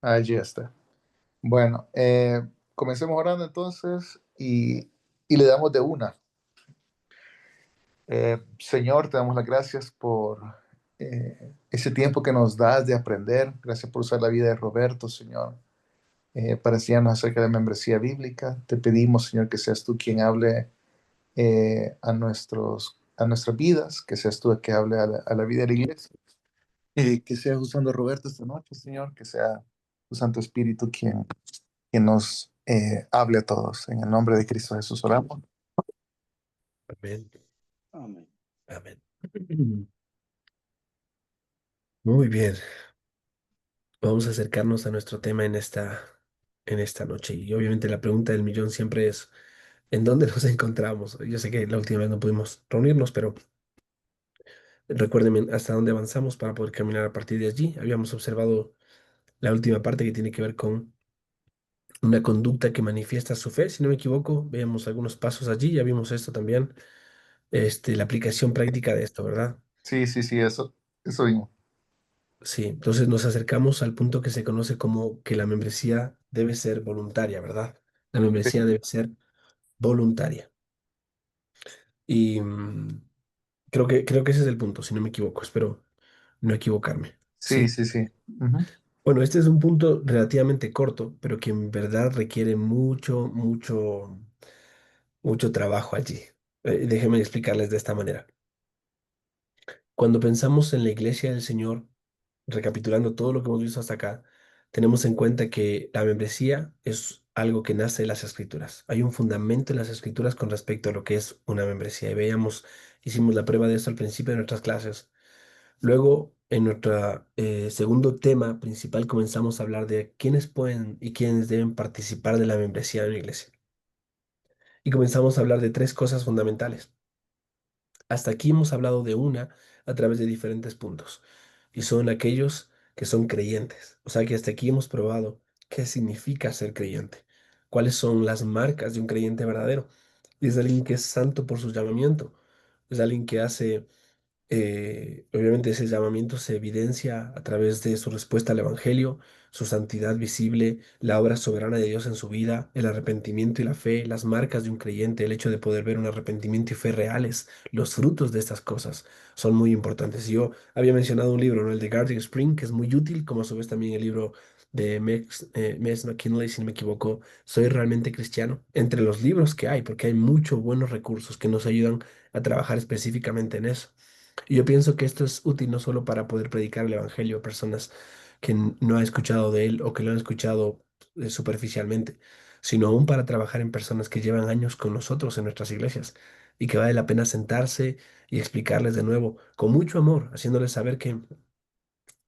Allí está. Bueno, comencemos orando entonces y le damos de una. Señor, te damos las gracias por ese tiempo que nos das de aprender. Gracias por usar la vida de Roberto, Señor, para enseñarnos acerca de la membresía bíblica. Te pedimos, Señor, que seas tú quien hable a nuestras vidas, que seas tú el que hable a la vida de la iglesia. Que seas usando a Roberto esta noche, Señor, que sea tu Santo Espíritu quien nos hable a todos. En el nombre de Cristo Jesús oramos. Amén. Amén. Amén. Muy bien. Vamos a acercarnos a nuestro tema en esta noche. Y obviamente la pregunta del millón siempre es, ¿en dónde nos encontramos? Yo sé que la última vez no pudimos reunirnos, pero recuérdenme hasta dónde avanzamos para poder caminar a partir de allí. Habíamos observado la última parte que tiene que ver con una conducta que manifiesta su fe, si no me equivoco. Veamos algunos pasos allí, ya vimos esto también, la aplicación práctica de esto, ¿verdad? Sí, sí, sí, eso mismo. Sí, entonces nos acercamos al punto que se conoce como que la membresía debe ser voluntaria, ¿verdad? La membresía debe ser voluntaria. Y creo que ese es el punto, si no me equivoco. Espero no equivocarme. Sí, Sí. sí, sí. Ujú. Bueno, este es un punto relativamente corto, pero que en verdad requiere mucho, mucho, mucho trabajo allí. Déjenme explicarles de esta manera. Cuando pensamos en la iglesia del Señor, recapitulando todo lo que hemos visto hasta acá, tenemos en cuenta que la membresía es algo que nace de las escrituras. Hay un fundamento en las escrituras con respecto a lo que es una membresía. Y veíamos, hicimos la prueba de esto al principio de nuestras clases. Luego, en nuestro segundo tema principal, comenzamos a hablar de quiénes pueden y quiénes deben participar de la membresía de una iglesia. Y comenzamos a hablar de tres cosas fundamentales. Hasta aquí hemos hablado de una a través de diferentes puntos, y son aquellos que son creyentes. O sea que hasta aquí hemos probado qué significa ser creyente, cuáles son las marcas de un creyente verdadero. Y es alguien que es santo por su llamamiento, es alguien que hace obviamente ese llamamiento se evidencia a través de su respuesta al Evangelio, su santidad visible, la obra soberana de Dios en su vida, el arrepentimiento y la fe, las marcas de un creyente, el hecho de poder ver un arrepentimiento y fe reales, los frutos de estas cosas son muy importantes. Yo había mencionado un libro, ¿no? El de Guardian Spring, que es muy útil, como a su vez también el libro de Mess McKinley, si no me equivoco, Soy realmente cristiano, entre los libros que hay, porque hay muchos buenos recursos que nos ayudan a trabajar específicamente en eso. Y yo pienso que esto es útil no solo para poder predicar el evangelio a personas que no han escuchado de él o que lo han escuchado superficialmente, sino aún para trabajar en personas que llevan años con nosotros en nuestras iglesias y que vale la pena sentarse y explicarles de nuevo con mucho amor, haciéndoles saber que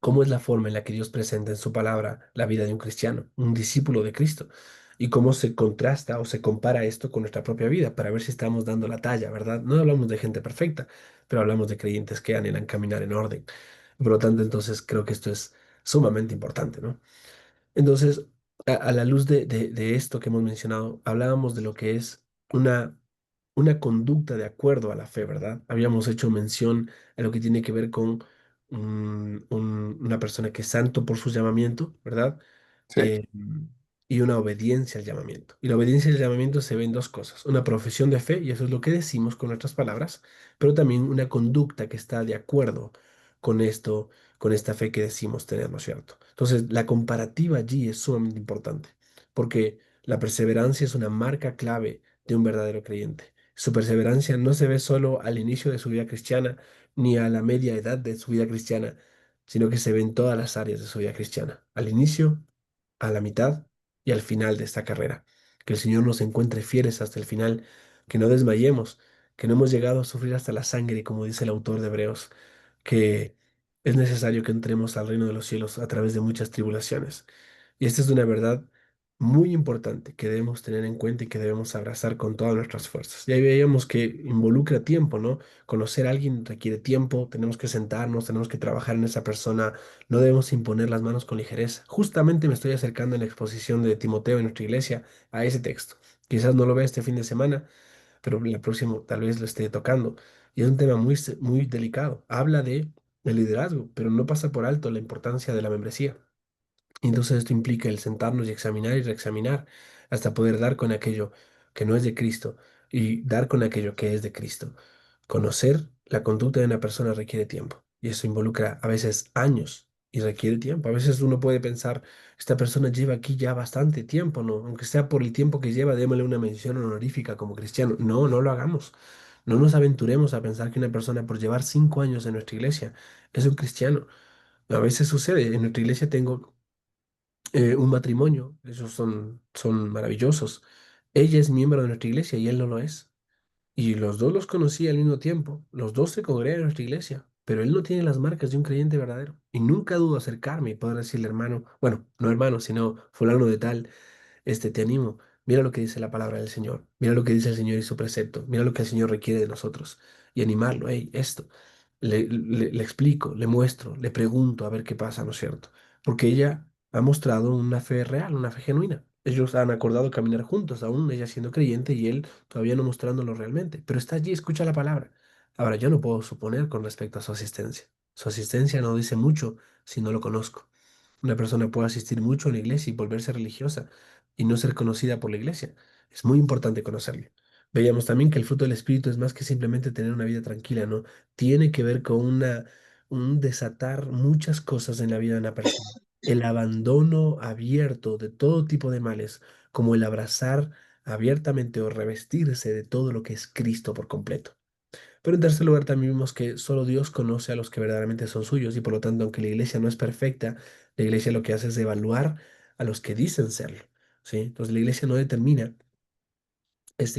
cómo es la forma en la que Dios presenta en su palabra la vida de un cristiano, un discípulo de Cristo, y cómo se contrasta o se compara esto con nuestra propia vida para ver si estamos dando la talla, ¿verdad? No hablamos de gente perfecta, pero hablamos de creyentes que anhelan caminar en orden. Por lo tanto, entonces creo que esto es sumamente importante, ¿no? Entonces, a la luz de esto que hemos mencionado, hablábamos de lo que es una, una conducta de acuerdo a la fe, ¿verdad? Habíamos hecho mención a lo que tiene que ver con una persona que es santo por su llamamiento, ¿verdad? Sí, Eh, y una obediencia al llamamiento. Y la obediencia al llamamiento se ve en dos cosas: una profesión de fe, y eso es lo que decimos con nuestras palabras, pero también una conducta que está de acuerdo con esto, con esta fe que decimos tener, ¿no es cierto? Entonces, la comparativa allí es sumamente importante, porque la perseverancia es una marca clave de un verdadero creyente. Su perseverancia no se ve solo al inicio de su vida cristiana, ni a la media edad de su vida cristiana, sino que se ve en todas las áreas de su vida cristiana, al inicio, a la mitad y al final de esta carrera. Que el Señor nos encuentre fieles hasta el final, que no desmayemos, que no hemos llegado a sufrir hasta la sangre, como dice el autor de Hebreos, que es necesario que entremos al reino de los cielos a través de muchas tribulaciones. Y esta es una verdad muy importante que debemos tener en cuenta y que debemos abrazar con todas nuestras fuerzas. Y ahí veíamos que involucra tiempo, ¿no? Conocer a alguien requiere tiempo, tenemos que sentarnos, tenemos que trabajar en esa persona, no debemos imponer las manos con ligereza. Justamente me estoy acercando en la exposición de Timoteo en nuestra iglesia a ese texto. Quizás no lo vea este fin de semana, pero el próximo tal vez lo esté tocando. Y es un tema muy, muy delicado. Habla de el liderazgo, pero no pasa por alto la importancia de la membresía. Y entonces esto implica el sentarnos y examinar y reexaminar hasta poder dar con aquello que no es de Cristo y dar con aquello que es de Cristo. Conocer la conducta de una persona requiere tiempo y eso involucra a veces años y requiere tiempo. A veces uno puede pensar, esta persona lleva aquí ya bastante tiempo, ¿no? Aunque sea por el tiempo que lleva, démosle una mención honorífica como cristiano. No, no lo hagamos. No nos aventuremos a pensar que una persona por llevar 5 años en nuestra iglesia es un cristiano. A veces sucede, en nuestra iglesia tengo un matrimonio, esos son maravillosos. Ella es miembro de nuestra iglesia y él no lo es. Y los dos los conocí al mismo tiempo, los dos se congregan en nuestra iglesia, pero él no tiene las marcas de un creyente verdadero. Y nunca dudo acercarme y poder decirle, hermano, bueno, no hermano, sino fulano de tal, te animo. Mira lo que dice la palabra del Señor. Mira lo que dice el Señor y su precepto. Mira lo que el Señor requiere de nosotros. Y animarlo, hey, esto. Le explico, le muestro, le pregunto a ver qué pasa, ¿no es cierto? Porque ella ha mostrado una fe real, una fe genuina. Ellos han acordado caminar juntos, aún ella siendo creyente y él todavía no mostrándolo realmente. Pero está allí, escucha la palabra. Ahora, yo no puedo suponer con respecto a su asistencia. Su asistencia no dice mucho si no lo conozco. Una persona puede asistir mucho a la iglesia y volverse religiosa y no ser conocida por la iglesia. Es muy importante conocerlo. Veíamos también que el fruto del Espíritu es más que simplemente tener una vida tranquila, ¿no? Tiene que ver con un desatar muchas cosas en la vida de una persona. El abandono abierto de todo tipo de males, como el abrazar abiertamente o revestirse de todo lo que es Cristo por completo. Pero en tercer lugar también vimos que solo Dios conoce a los que verdaderamente son suyos y por lo tanto, aunque la iglesia no es perfecta, la iglesia lo que hace es evaluar a los que dicen serlo, ¿sí? Entonces la iglesia no determina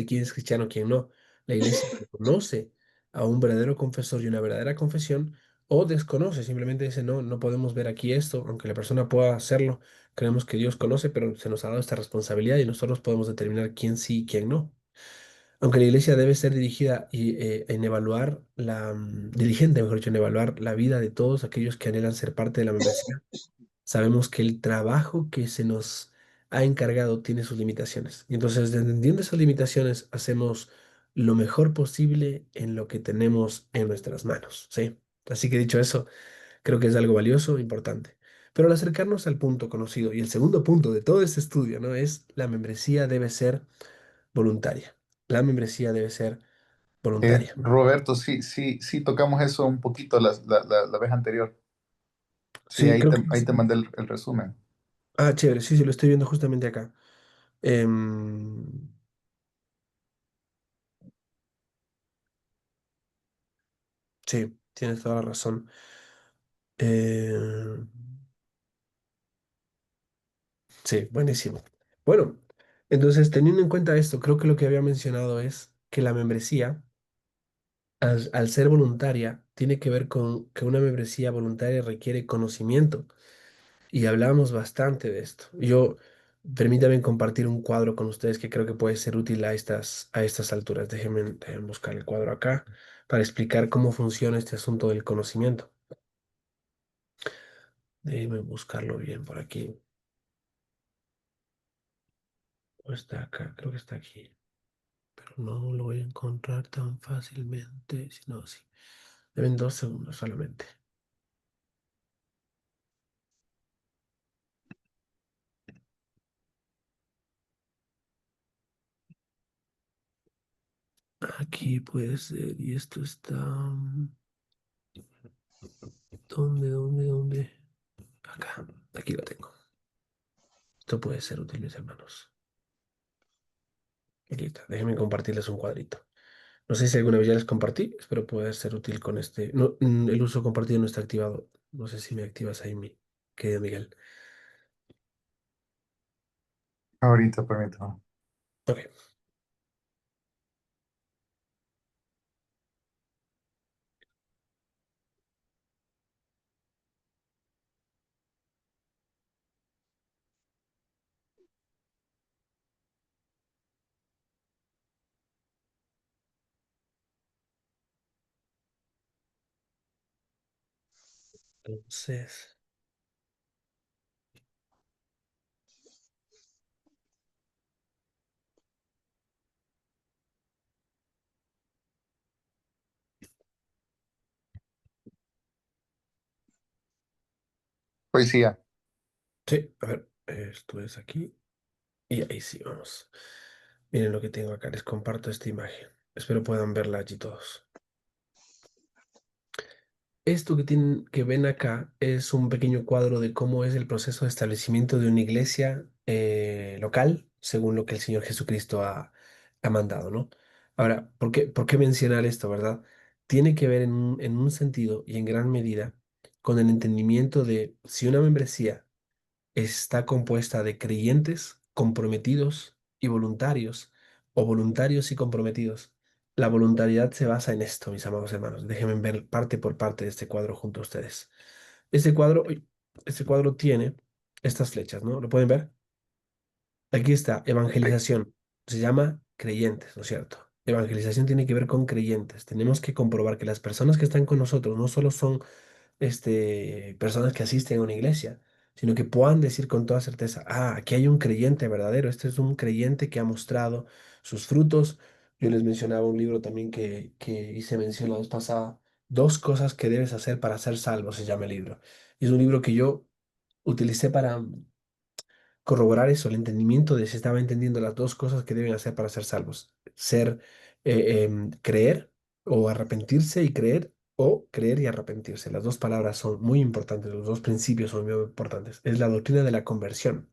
quién es cristiano, quién no. La iglesia reconoce a un verdadero confesor y una verdadera confesión o desconoce, simplemente dice, no, no podemos ver aquí esto, aunque la persona pueda hacerlo, creemos que Dios conoce, pero se nos ha dado esta responsabilidad y nosotros podemos determinar quién sí y quién no. Aunque la iglesia debe ser dirigida en evaluar diligente, mejor dicho, en evaluar la vida de todos aquellos que anhelan ser parte de la membresía, sabemos que el trabajo que se nos ha encargado tiene sus limitaciones. Y entonces, entendiendo esas limitaciones, hacemos lo mejor posible en lo que tenemos en nuestras manos, ¿sí? Así que dicho eso, creo que es algo valioso, importante. Pero al acercarnos al punto conocido, y el segundo punto de todo este estudio, ¿no? Es la membresía debe ser voluntaria. La membresía debe ser voluntaria. Roberto, sí, sí, sí, tocamos eso un poquito la vez anterior. Sí, Sí, creo que ahí te sí. mandé el resumen. Ah, chévere, sí, sí, lo estoy viendo justamente acá. Em, sí, tienes toda la razón. Em, sí, buenísimo. Bueno, entonces teniendo en cuenta esto, creo que lo que había mencionado es que la membresía, al ser voluntaria, tiene que ver con que una membresía voluntaria requiere conocimiento. Y hablamos bastante de esto. Permítame compartir un cuadro con ustedes que creo que puede ser útil a estas alturas. Déjenme buscar el cuadro acá para explicar cómo funciona este asunto del conocimiento. Déjenme buscarlo bien por aquí. ¿O está acá? Creo que está aquí. Pero no lo voy a encontrar tan fácilmente. Si no, sí. Deben 2 segundos solamente. Aquí puede ser. Y esto está. ¿Dónde? Acá. Aquí lo tengo. Esto puede ser útil, mis hermanos. Aquí está. Déjenme compartirles un cuadrito. No sé si alguna vez ya les compartí, espero poder ser útil con este. No, el uso compartido no está activado. No sé si me activas ahí, mi querido Miguel. Ahorita, permítame. Ok. Entonces, Poesía. Sí, a ver, esto es aquí y ahí sí, vamos. Miren lo que tengo acá, les comparto esta imagen. Espero puedan verla allí todos. Esto que tienen, que ven acá es un pequeño cuadro de cómo es el proceso de establecimiento de una iglesia local, según lo que el Señor Jesucristo ha mandado, ¿no? Ahora, por qué mencionar esto, verdad? Tiene que ver en un sentido y en gran medida con el entendimiento de si una membresía está compuesta de creyentes comprometidos y voluntarios, o voluntarios y comprometidos. La voluntariedad se basa en esto, mis amados hermanos. Déjenme ver parte por parte de este cuadro junto a ustedes. Este cuadro, uy, este cuadro tiene estas flechas, ¿no? ¿Lo pueden ver? Aquí está, Sí. evangelización. Se llama creyentes, ¿no es cierto? Evangelización tiene que ver con creyentes. Tenemos que comprobar que las personas que están con nosotros no solo son personas que asisten a una iglesia, sino que puedan decir con toda certeza, ah, aquí hay un creyente verdadero, este es un creyente que ha mostrado sus frutos. Yo les mencionaba un libro también que hice mención la vez pasada, Dos cosas que debes hacer para ser salvo, se llama el libro. Y es un libro que yo utilicé para corroborar eso, el entendimiento de si estaba entendiendo las dos cosas que deben hacer para ser salvos. Creer o arrepentirse y creer, o creer y arrepentirse. Las dos palabras son muy importantes, los dos principios son muy importantes. Es la doctrina de la conversión.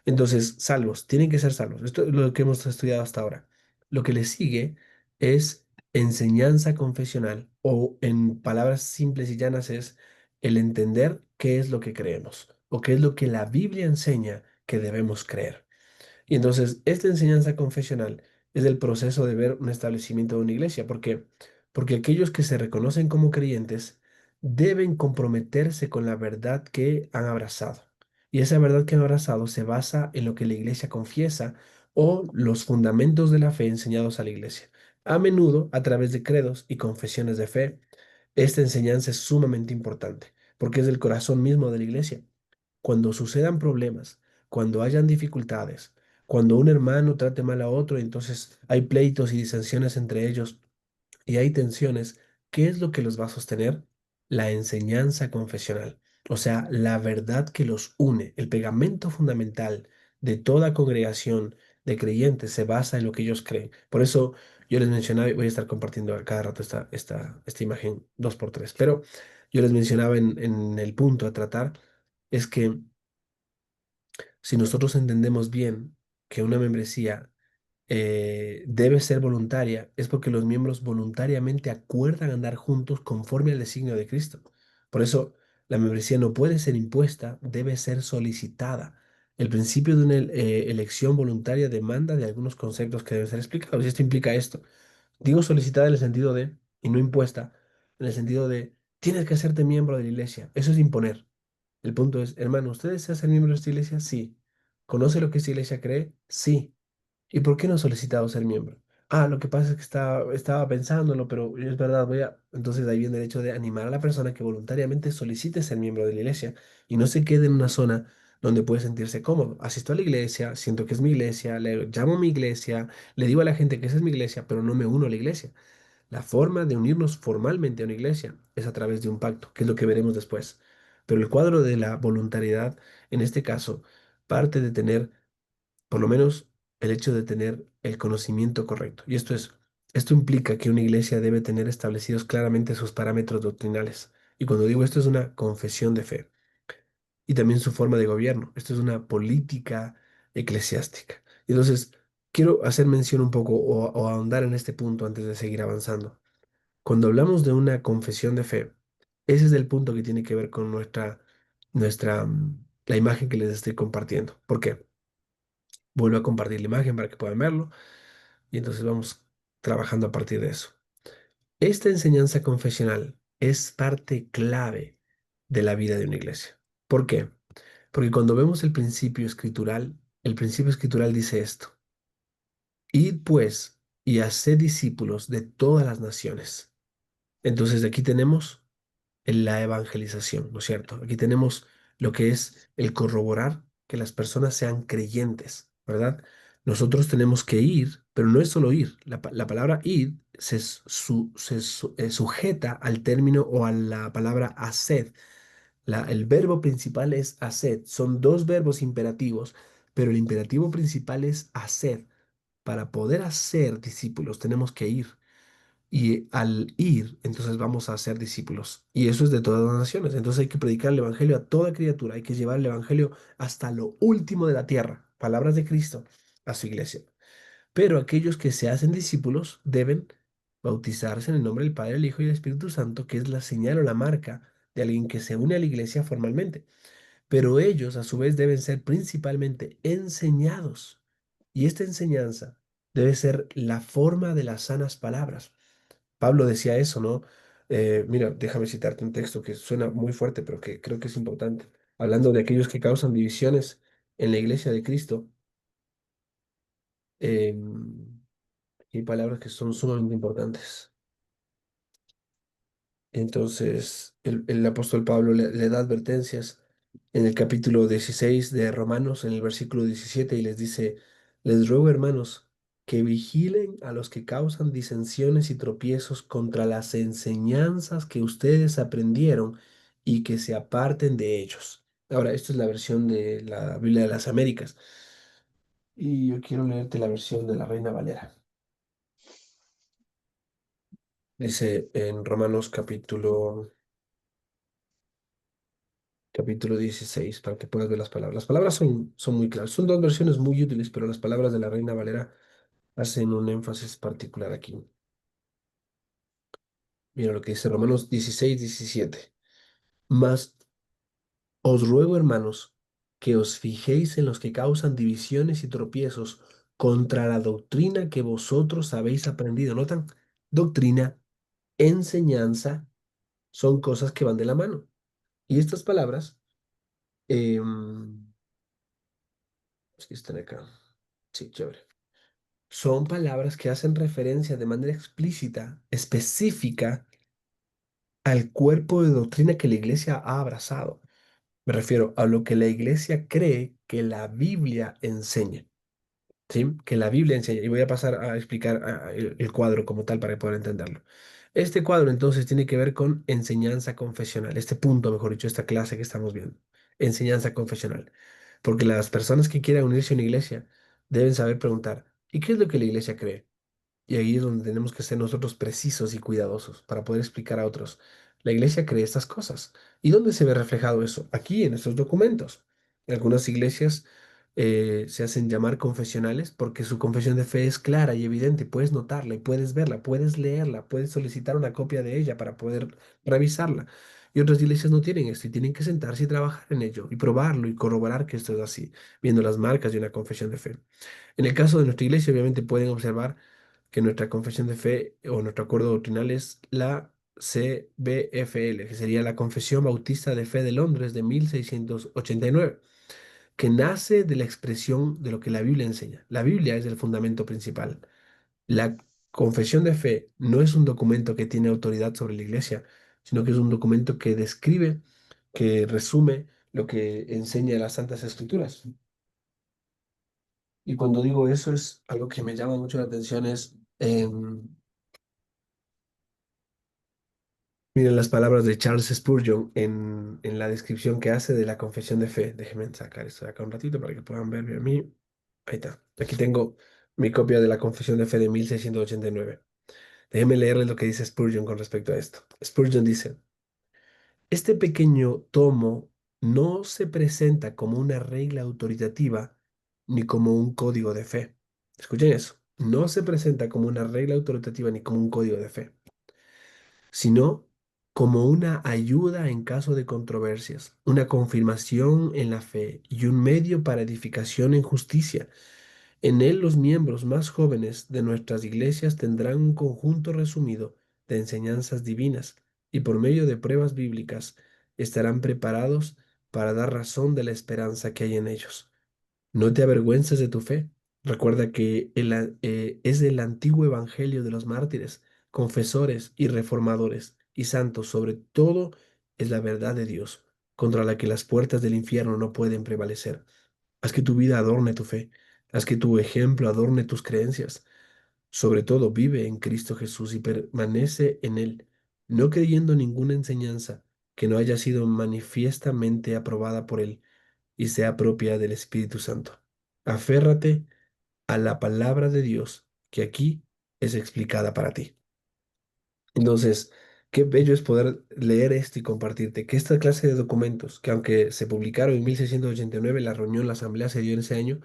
Entonces, salvos, tienen que ser salvos. Esto es lo que hemos estudiado hasta ahora. Lo que le sigue es enseñanza confesional, o en palabras simples y llanas es el entender qué es lo que creemos o qué es lo que la Biblia enseña que debemos creer. Y entonces, esta enseñanza confesional es el proceso de ver un establecimiento de una iglesia. ¿Por qué? Porque aquellos que se reconocen como creyentes deben comprometerse con la verdad que han abrazado. Y esa verdad que han abrazado se basa en lo que la iglesia confiesa o los fundamentos de la fe enseñados a la iglesia. A menudo, a través de credos y confesiones de fe, esta enseñanza es sumamente importante porque es el corazón mismo de la iglesia. Cuando sucedan problemas, cuando hayan dificultades, cuando un hermano trate mal a otro, entonces hay pleitos y disensiones entre ellos y hay tensiones, ¿qué es lo que los va a sostener? La enseñanza confesional, o sea, la verdad que los une. El pegamento fundamental de toda congregación de creyentes se basa en lo que ellos creen. Por eso yo les mencionaba, y voy a estar compartiendo a cada rato esta imagen dos por tres, pero yo les mencionaba en el punto a tratar, es que si nosotros entendemos bien que una membresía debe ser voluntaria, es porque los miembros voluntariamente acuerdan andar juntos conforme al designio de Cristo. Por eso, la membresía no puede ser impuesta, debe ser solicitada. El principio de una elección voluntaria demanda de algunos conceptos que deben ser explicados. Y esto implica esto. Digo solicitada en el sentido de, y no impuesta, en el sentido de, tienes que hacerte miembro de la iglesia. Eso es imponer. El punto es, hermano, ¿usted desea ser miembro de esta iglesia? Sí. ¿Conoce lo que esta iglesia cree? Sí. ¿Y por qué no ha solicitado ser miembro? Ah, lo que pasa es que estaba pensándolo, pero es verdad, voy a... Entonces ahí viene el hecho de animar a la persona que voluntariamente solicite ser miembro de la iglesia y no se quede en una zona donde puede sentirse cómodo. Asisto a la iglesia, siento que es mi iglesia, le llamo a mi iglesia, le digo a la gente que esa es mi iglesia, pero no me uno a la iglesia. La forma de unirnos formalmente a una iglesia es a través de un pacto, que es lo que veremos después. Pero el cuadro de la voluntariedad, en este caso, parte de tener, por lo menos, el hecho de tener el conocimiento correcto. Y esto implica que una iglesia debe tener establecidos claramente sus parámetros doctrinales. Y cuando digo esto es una confesión de fe. Y también su forma de gobierno. Esto es una política eclesiástica. Entonces, quiero hacer mención un poco o ahondar en este punto antes de seguir avanzando. Cuando hablamos de una confesión de fe, ese es el punto que tiene que ver con la imagen que les estoy compartiendo. ¿Por qué? Vuelvo a compartir la imagen para que puedan verlo y entonces vamos trabajando a partir de eso. Esta enseñanza confesional es parte clave de la vida de una iglesia. ¿Por qué? Porque cuando vemos el principio escritural dice esto: id pues y haced discípulos de todas las naciones. Entonces aquí tenemos en la evangelización, ¿no es cierto? Aquí tenemos lo que es el corroborar que las personas sean creyentes, ¿verdad? Nosotros tenemos que ir, pero no es solo ir. La palabra ir sujeta al término o a la palabra haced. El verbo principal es haced. Son dos verbos imperativos, pero el imperativo principal es haced. Para poder hacer discípulos tenemos que ir. Y al ir, entonces vamos a ser discípulos. Y eso es de todas las naciones. Entonces hay que predicar el Evangelio a toda criatura. Hay que llevar el Evangelio hasta lo último de la tierra. Palabras de Cristo a su iglesia. Pero aquellos que se hacen discípulos deben bautizarse en el nombre del Padre, el Hijo y el Espíritu Santo, que es la señal o la marca de alguien que se une a la iglesia formalmente. Pero ellos, a su vez, deben ser principalmente enseñados. Y esta enseñanza debe ser la forma de las sanas palabras. Pablo decía eso, ¿no? Mira, déjame citarte un texto que suena muy fuerte, pero que creo que es importante. Hablando de aquellos que causan divisiones en la iglesia de Cristo, em, hay palabras que son sumamente importantes. Entonces, el apóstol Pablo le da advertencias en el capítulo 16 de Romanos, en el versículo 17, y les dice, les ruego, hermanos, que vigilen a los que causan disensiones y tropiezos contra las enseñanzas que ustedes aprendieron y que se aparten de ellos. Ahora, esta es la versión de la Biblia de las Américas, y yo quiero leerte la versión de la Reina Valera. Dice en Romanos capítulo 16 para que puedas ver las palabras. Las palabras son muy claras. Son dos versiones muy útiles, pero las palabras de la Reina Valera hacen un énfasis particular aquí. Mira lo que dice Romanos 16:17. Mas os ruego, hermanos, que os fijéis en los que causan divisiones y tropiezos contra la doctrina que vosotros habéis aprendido. ¿Notan? Doctrina, enseñanza, son cosas que van de la mano. Y estas palabras, sí están acá. Sí, chévere. Son palabras que hacen referencia de manera explícita, específica, al cuerpo de doctrina que la iglesia ha abrazado. Me refiero a lo que la iglesia cree que la Biblia enseña, ¿sí? Que la Biblia enseña. Y voy a pasar a explicar el cuadro como tal para poder entenderlo. Este cuadro entonces tiene que ver con enseñanza confesional. Este punto, mejor dicho, esta clase que estamos viendo. Enseñanza confesional. Porque las personas que quieran unirse a una iglesia deben saber preguntar, ¿y qué es lo que la iglesia cree? Y ahí es donde tenemos que ser nosotros precisos y cuidadosos para poder explicar a otros. La iglesia cree estas cosas. ¿Y dónde se ve reflejado eso? Aquí, en estos documentos. Algunas iglesias se hacen llamar confesionales porque su confesión de fe es clara y evidente. Puedes notarla y puedes verla, puedes leerla, puedes solicitar una copia de ella para poder revisarla. Y otras iglesias no tienen esto y tienen que sentarse y trabajar en ello y probarlo y corroborar que esto es así, viendo las marcas de una confesión de fe. En el caso de nuestra iglesia, obviamente pueden observar que nuestra confesión de fe o nuestro acuerdo doctrinal es la CBFL, que sería la Confesión Bautista de Fe de Londres de 1689, que nace de la expresión de lo que la Biblia enseña. La Biblia es el fundamento principal. La confesión de fe no es un documento que tiene autoridad sobre la iglesia, sino que es un documento que describe, que resume lo que enseña las Santas Escrituras. Y cuando digo eso es algo que me llama mucho la atención es miren las palabras de Charles Spurgeon en la descripción que hace de la confesión de fe. Déjenme sacar esto de acá un ratito para que puedan verme a mí. Ahí está. Aquí tengo mi copia de la confesión de fe de 1689. Déjenme leerles lo que dice Spurgeon con respecto a esto. Spurgeon dice, este pequeño tomo no se presenta como una regla autoritativa ni como un código de fe. Escuchen eso. No se presenta como una regla autoritativa ni como un código de fe, sino como una ayuda en caso de controversias, una confirmación en la fe y un medio para edificación en justicia. En él los miembros más jóvenes de nuestras iglesias tendrán un conjunto resumido de enseñanzas divinas y por medio de pruebas bíblicas estarán preparados para dar razón de la esperanza que hay en ellos. No te avergüences de tu fe. Recuerda que es el antiguo evangelio de los mártires, confesores y reformadores y santos. Sobre todo es la verdad de Dios, contra la que las puertas del infierno no pueden prevalecer. Haz que tu vida adorne tu fe. Haz que tu ejemplo adorne tus creencias. Sobre todo vive en Cristo Jesús y permanece en Él, no creyendo ninguna enseñanza que no haya sido manifiestamente aprobada por Él y sea propia del Espíritu Santo. Aférrate a la palabra de Dios que aquí es explicada para ti. Entonces, qué bello es poder leer esto y compartirte que esta clase de documentos, que aunque se publicaron en 1689, la reunión, la asamblea se dio en ese año,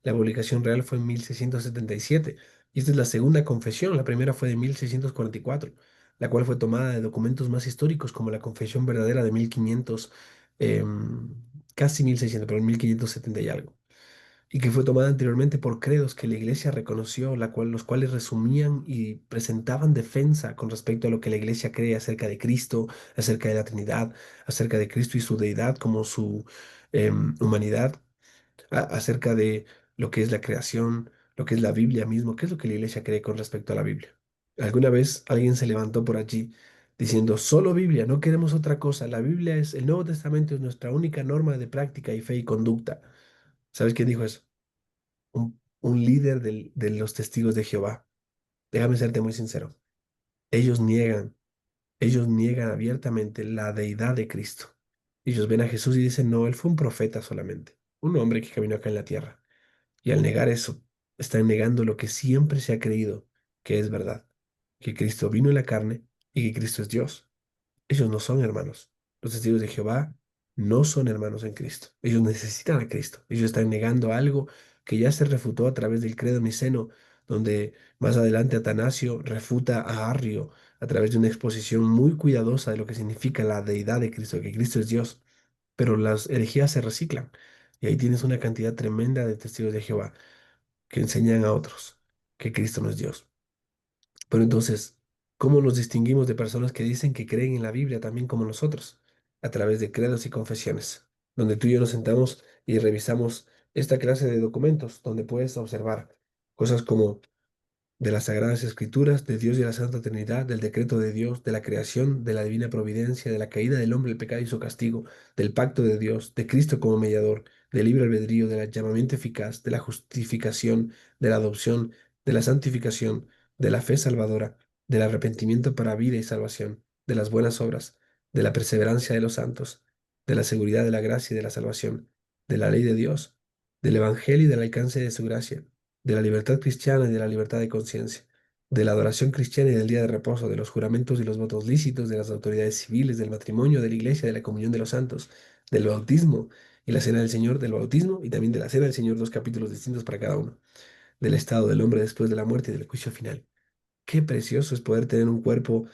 la publicación real fue en 1677. Y esta es la segunda confesión, la primera fue de 1644, la cual fue tomada de documentos más históricos como la Confesión Verdadera de 1500, casi 1600, pero en 1570 y algo, y que fue tomada anteriormente por credos que la Iglesia reconoció, los cuales resumían y presentaban defensa con respecto a lo que la Iglesia cree acerca de Cristo, acerca de la Trinidad, acerca de Cristo y su deidad como su humanidad, acerca de lo que es la creación, lo que es la Biblia mismo, qué es lo que la Iglesia cree con respecto a la Biblia. Alguna vez alguien se levantó por allí diciendo, solo Biblia, no queremos otra cosa, la Biblia es, el Nuevo Testamento es nuestra única norma de práctica y fe y conducta. ¿Sabes quién dijo eso? Un líder de los testigos de Jehová. Déjame serte muy sincero. Ellos niegan, ellos niegan abiertamente la deidad de Cristo. Ellos ven a Jesús y dicen, no, él fue un profeta solamente, un hombre que caminó acá en la tierra. Y al negar eso, están negando lo que siempre se ha creído, que es verdad, que Cristo vino en la carne y que Cristo es Dios. Ellos no son hermanos. Los testigos de Jehová no son hermanos en Cristo. Ellos necesitan a Cristo. Ellos están negando algo que ya se refutó a través del credo niceno, donde más adelante Atanasio refuta a Arrio a través de una exposición muy cuidadosa de lo que significa la deidad de Cristo, que Cristo es Dios. Pero las herejías se reciclan. Y ahí tienes una cantidad tremenda de testigos de Jehová que enseñan a otros que Cristo no es Dios. Pero entonces, ¿cómo nos distinguimos de personas que dicen que creen en la Biblia también como nosotros? A través de credos y confesiones, donde tú y yo nos sentamos y revisamos esta clase de documentos, donde puedes observar cosas como de las Sagradas Escrituras, de Dios y la Santa Trinidad, del decreto de Dios, de la creación, de la divina providencia, de la caída del hombre, el pecado y su castigo, del pacto de Dios, de Cristo como mediador, del libre albedrío, del llamamiento eficaz, de la justificación, de la adopción, de la santificación, de la fe salvadora, del arrepentimiento para vida y salvación, de las buenas obras, de la perseverancia de los santos, de la seguridad de la gracia y de la salvación, de la ley de Dios, del evangelio y del alcance de su gracia, de la libertad cristiana y de la libertad de conciencia, de la adoración cristiana y del día de reposo, de los juramentos y los votos lícitos, de las autoridades civiles, del matrimonio, de la iglesia, de la comunión de los santos, del bautismo y la cena del Señor, del bautismo y también de la cena del Señor, dos capítulos distintos para cada uno, del estado del hombre después de la muerte y del juicio final. Qué precioso es poder tener un cuerpo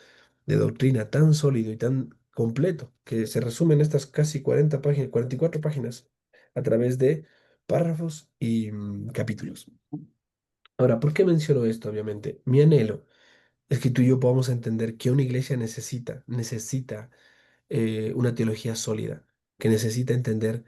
de doctrina tan sólido y tan completo que se resume en estas casi 40 páginas, 44 páginas a través de párrafos y capítulos. Ahora, ¿por qué menciono esto? Obviamente, mi anhelo es que tú y yo podamos entender que una iglesia necesita una teología sólida, que necesita entender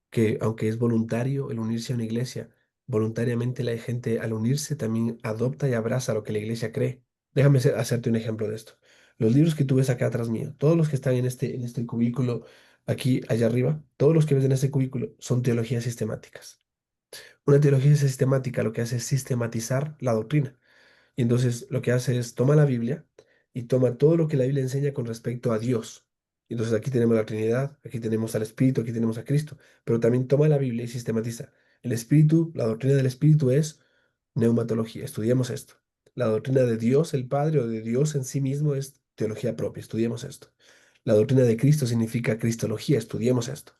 que aunque es voluntario el unirse a una iglesia, voluntariamente la gente al unirse también adopta y abraza lo que la iglesia cree. Déjame hacerte un ejemplo de esto. Los libros que tú ves acá atrás mío, todos los que están en este cubículo, aquí, allá arriba, todos los que ves en este cubículo son teologías sistemáticas. Una teología sistemática lo que hace es sistematizar la doctrina. Y entonces lo que hace es toma la Biblia y toma todo lo que la Biblia enseña con respecto a Dios. Y entonces aquí tenemos la Trinidad, aquí tenemos al Espíritu, aquí tenemos a Cristo, pero también toma la Biblia y sistematiza. El Espíritu, la doctrina del Espíritu es neumatología, estudiemos esto. La doctrina de Dios, el Padre, o de Dios en sí mismo es teología propia, estudiemos esto. La doctrina de Cristo significa cristología, estudiemos esto.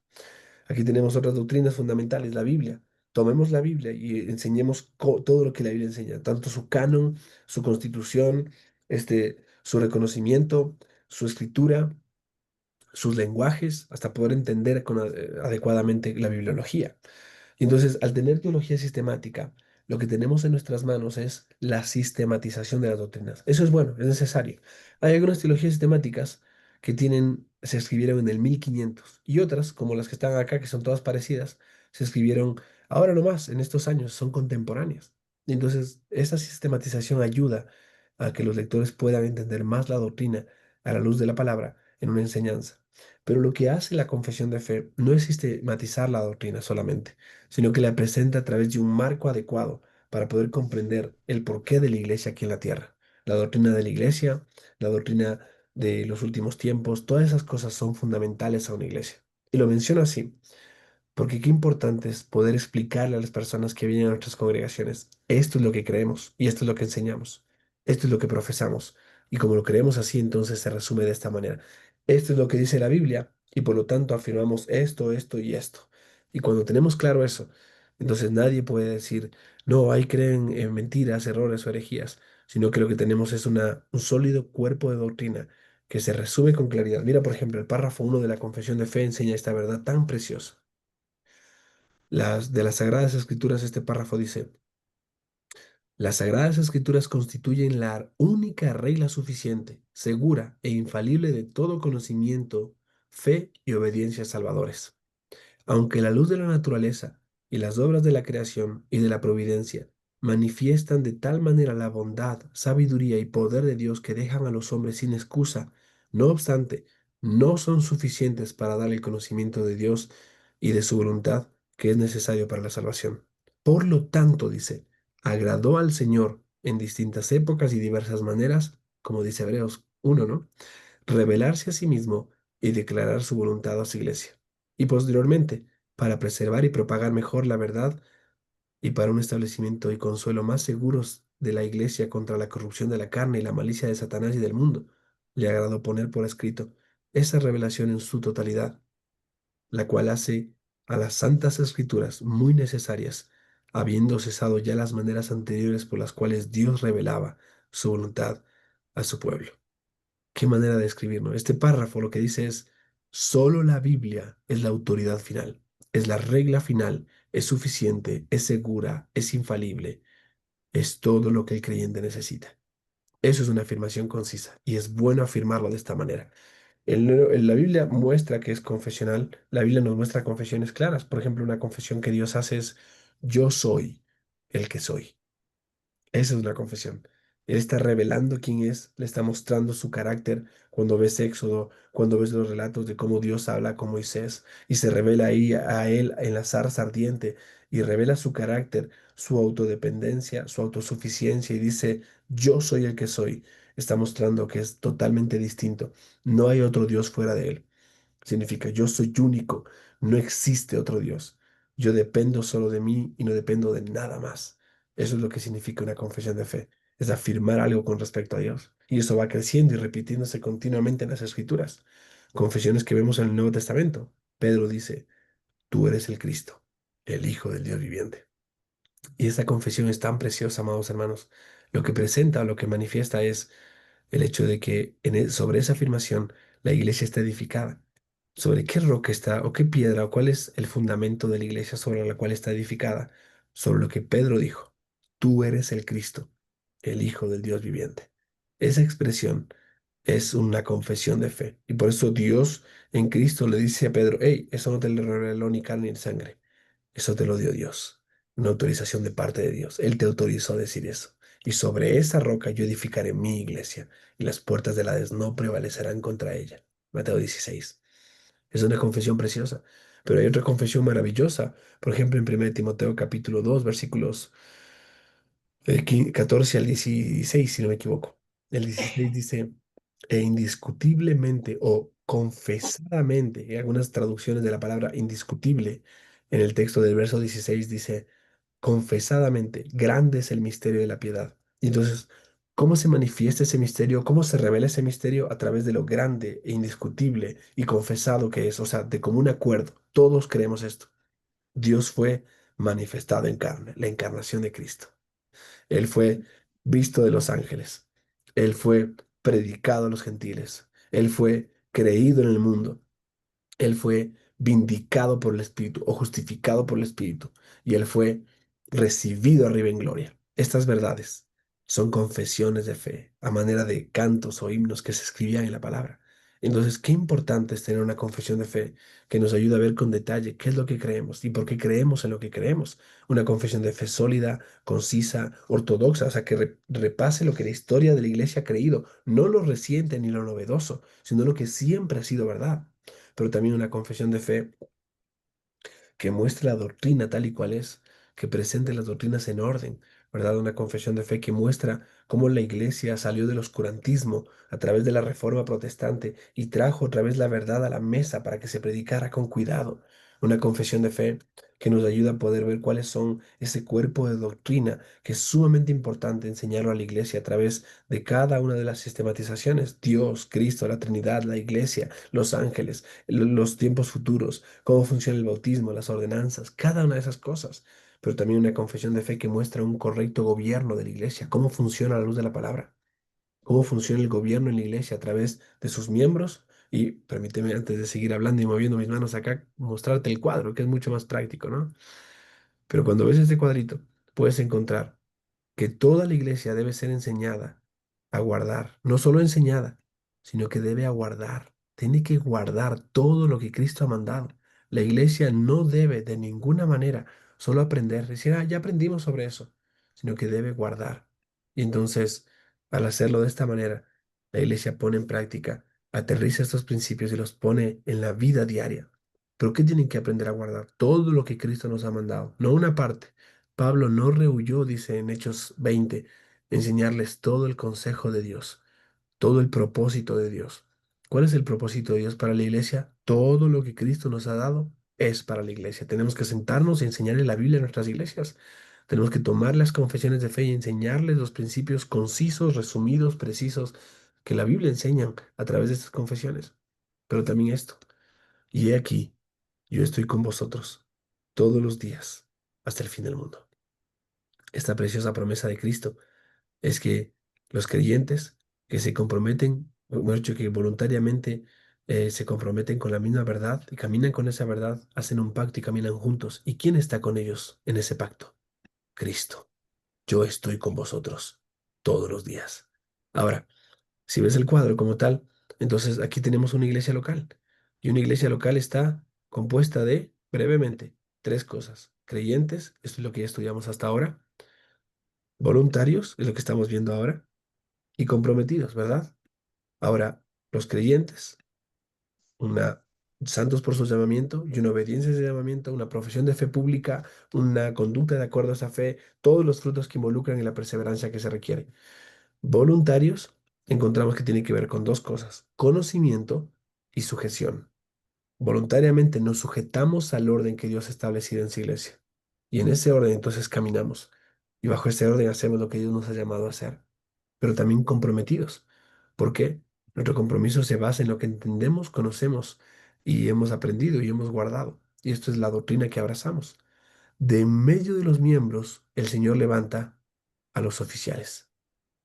Aquí tenemos otras doctrinas fundamentales, la Biblia. Tomemos la Biblia y enseñemos todo lo que la Biblia enseña, tanto su canon, su constitución, su reconocimiento, su escritura, sus lenguajes, hasta poder entender adecuadamente la bibliología. Y entonces, al tener teología sistemática, lo que tenemos en nuestras manos es la sistematización de las doctrinas. Eso es bueno, es necesario. Hay algunas teologías sistemáticas que se escribieron en el 1500 y otras, como las que están acá, que son todas parecidas, se escribieron ahora nomás, en estos años, son contemporáneas. Y entonces, esa sistematización ayuda a que los lectores puedan entender más la doctrina a la luz de la palabra en una enseñanza. Pero lo que hace la confesión de fe no es sistematizar la doctrina solamente, sino que la presenta a través de un marco adecuado para poder comprender el porqué de la iglesia aquí en la tierra. La doctrina de la iglesia, la doctrina de los últimos tiempos, todas esas cosas son fundamentales a una iglesia. Y lo menciono así porque qué importante es poder explicarle a las personas que vienen a nuestras congregaciones, esto es lo que creemos y esto es lo que enseñamos, esto es lo que profesamos. Y como lo creemos así, entonces se resume de esta manera. Esto es lo que dice la Biblia y por lo tanto afirmamos esto, esto y esto. Y cuando tenemos claro eso, entonces nadie puede decir, no, ahí creen en mentiras, errores o herejías, sino que lo que tenemos es un sólido cuerpo de doctrina que se resume con claridad. Mira, por ejemplo, el párrafo 1 de la Confesión de Fe enseña esta verdad tan preciosa. De las Sagradas Escrituras, este párrafo dice, las Sagradas Escrituras constituyen la única regla suficiente, segura e infalible de todo conocimiento, fe y obediencia salvadores. Aunque la luz de la naturaleza y las obras de la creación y de la providencia manifiestan de tal manera la bondad, sabiduría y poder de Dios que dejan a los hombres sin excusa, no obstante, no son suficientes para dar el conocimiento de Dios y de su voluntad que es necesario para la salvación. Por lo tanto, dice, agradó al Señor en distintas épocas y diversas maneras, como dice Hebreos 1, ¿no? Revelarse a sí mismo y declarar su voluntad a su iglesia. Y posteriormente, para preservar y propagar mejor la verdad y para un establecimiento y consuelo más seguros de la iglesia contra la corrupción de la carne y la malicia de Satanás y del mundo, le agradó poner por escrito esa revelación en su totalidad, la cual hace a las santas escrituras muy necesarias, habiendo cesado ya las maneras anteriores por las cuales Dios revelaba su voluntad a su pueblo. Qué manera de escribirlo. Este párrafo lo que dice es, solo la Biblia es la autoridad final, es la regla final, es suficiente, es segura, es infalible, es todo lo que el creyente necesita. Eso es una afirmación concisa y es bueno afirmarlo de esta manera. La Biblia muestra que es confesional, la Biblia nos muestra confesiones claras. Por ejemplo, una confesión que Dios hace es, yo soy el que soy. Esa es una confesión. Él está revelando quién es, le está mostrando su carácter cuando ves Éxodo, cuando ves los relatos de cómo Dios habla con Moisés y se revela ahí a él en la zarza ardiente y revela su carácter, su autodependencia, su autosuficiencia y dice, yo soy el que soy. Está mostrando que es totalmente distinto. No hay otro Dios fuera de él. Significa yo soy único, no existe otro Dios. Yo dependo solo de mí y no dependo de nada más. Eso es lo que significa una confesión de fe, es afirmar algo con respecto a Dios. Y eso va creciendo y repitiéndose continuamente en las Escrituras. Confesiones que vemos en el Nuevo Testamento. Pedro dice, tú eres el Cristo, el Hijo del Dios viviente. Y esta confesión es tan preciosa, amados hermanos. Lo que presenta o lo que manifiesta es el hecho de que sobre esa afirmación la iglesia está edificada. ¿Sobre qué roca está o qué piedra o cuál es el fundamento de la iglesia sobre la cual está edificada? Sobre lo que Pedro dijo, tú eres el Cristo, el Hijo del Dios viviente. Esa expresión es una confesión de fe. Y por eso Dios en Cristo le dice a Pedro, hey, eso no te lo reveló ni carne ni sangre, eso te lo dio Dios, una autorización de parte de Dios. Él te autorizó a decir eso. Y sobre esa roca yo edificaré mi iglesia, y las puertas del Hades no prevalecerán contra ella. Mateo 16. Es una confesión preciosa. Pero hay otra confesión maravillosa. Por ejemplo, en 1 Timoteo capítulo 2 versículos 14 al 16 si no me equivoco. El 16 dice, e indiscutiblemente o confesadamente, en algunas traducciones de la palabra indiscutible, en el texto del verso 16 dice, confesadamente, grande es el misterio de la piedad. Y entonces, ¿cómo se manifiesta ese misterio? ¿Cómo se revela ese misterio? A través de lo grande e indiscutible y confesado que es, o sea, de común acuerdo. Todos creemos esto. Dios fue manifestado en carne, la encarnación de Cristo. Él fue visto de los ángeles. Él fue predicado a los gentiles. Él fue creído en el mundo. Él fue vindicado por el Espíritu o justificado por el Espíritu y él fue recibido arriba en gloria. Estas verdades son confesiones de fe a manera de cantos o himnos que se escribían en la palabra. Entonces, qué importante es tener una confesión de fe que nos ayuda a ver con detalle qué es lo que creemos y por qué creemos en lo que creemos. Una confesión de fe sólida, concisa, ortodoxa, o sea, que repase lo que la historia de la iglesia ha creído, no lo reciente ni lo novedoso, sino lo que siempre ha sido verdad, pero también una confesión de fe que muestre la doctrina tal y cual es, que presente las doctrinas en orden. ¿verdad? Una confesión de fe que muestra cómo la iglesia salió del oscurantismo a través de la reforma protestante y trajo otra vez la verdad a la mesa para que se predicara con cuidado. Una confesión de fe que nos ayuda a poder ver cuáles son ese cuerpo de doctrina que es sumamente importante enseñarlo a la iglesia a través de cada una de las sistematizaciones. Dios, Cristo, la Trinidad, la iglesia, los ángeles, los tiempos futuros, cómo funciona el bautismo, las ordenanzas, cada una de esas cosas. Pero también una confesión de fe que muestra un correcto gobierno de la iglesia, cómo funciona a la luz de la palabra, cómo funciona el gobierno en la iglesia a través de sus miembros. Y permíteme, antes de seguir hablando y moviendo mis manos acá, mostrarte el cuadro, que es mucho más práctico, ¿no? Pero cuando ves este cuadrito, puedes encontrar que toda la iglesia debe ser enseñada a guardar, no solo enseñada, sino que debe aguardar, tiene que guardar todo lo que Cristo ha mandado. La iglesia no debe de ninguna manera solo aprender, decir, ah, ya aprendimos sobre eso, sino que debe guardar. Y entonces, al hacerlo de esta manera, la iglesia pone en práctica, aterriza estos principios y los pone en la vida diaria. ¿Pero qué tienen que aprender a guardar? Todo lo que Cristo nos ha mandado, no una parte. Pablo no rehuyó, dice en Hechos 20, enseñarles todo el consejo de Dios, todo el propósito de Dios. ¿Cuál es el propósito de Dios para la iglesia? Todo lo que Cristo nos ha dado es para la iglesia. Tenemos que sentarnos y enseñarle la Biblia a nuestras iglesias. Tenemos que tomar las confesiones de fe y enseñarles los principios concisos, resumidos, precisos que la Biblia enseña a través de estas confesiones. Pero también esto. Y he aquí, yo estoy con vosotros todos los días hasta el fin del mundo. Esta preciosa promesa de Cristo es que los creyentes que se comprometen, o mejor dicho, que voluntariamente se comprometen con la misma verdad y caminan con esa verdad, hacen un pacto y caminan juntos. ¿Y quién está con ellos en ese pacto? Cristo. Yo estoy con vosotros todos los días. Ahora, si ves el cuadro como tal, entonces aquí tenemos una iglesia local. Y una iglesia local está compuesta de, brevemente, tres cosas. Creyentes, esto es lo que ya estudiamos hasta ahora. Voluntarios, es lo que estamos viendo ahora. Y comprometidos, ¿verdad? Ahora, los creyentes, una santos por su llamamiento y una obediencia a ese llamamiento, una profesión de fe pública, una conducta de acuerdo a esa fe, todos los frutos que involucran en la perseverancia que se requiere. Voluntarios, encontramos que tiene que ver con dos cosas, conocimiento y sujeción. Voluntariamente nos sujetamos al orden que Dios ha establecido en su iglesia. Y en ese orden entonces caminamos. Y bajo ese orden hacemos lo que Dios nos ha llamado a hacer. Pero también comprometidos. ¿Por qué? Nuestro compromiso se basa en lo que entendemos, conocemos y hemos aprendido y hemos guardado. Y esto es la doctrina que abrazamos. De en medio de los miembros, el Señor levanta a los oficiales.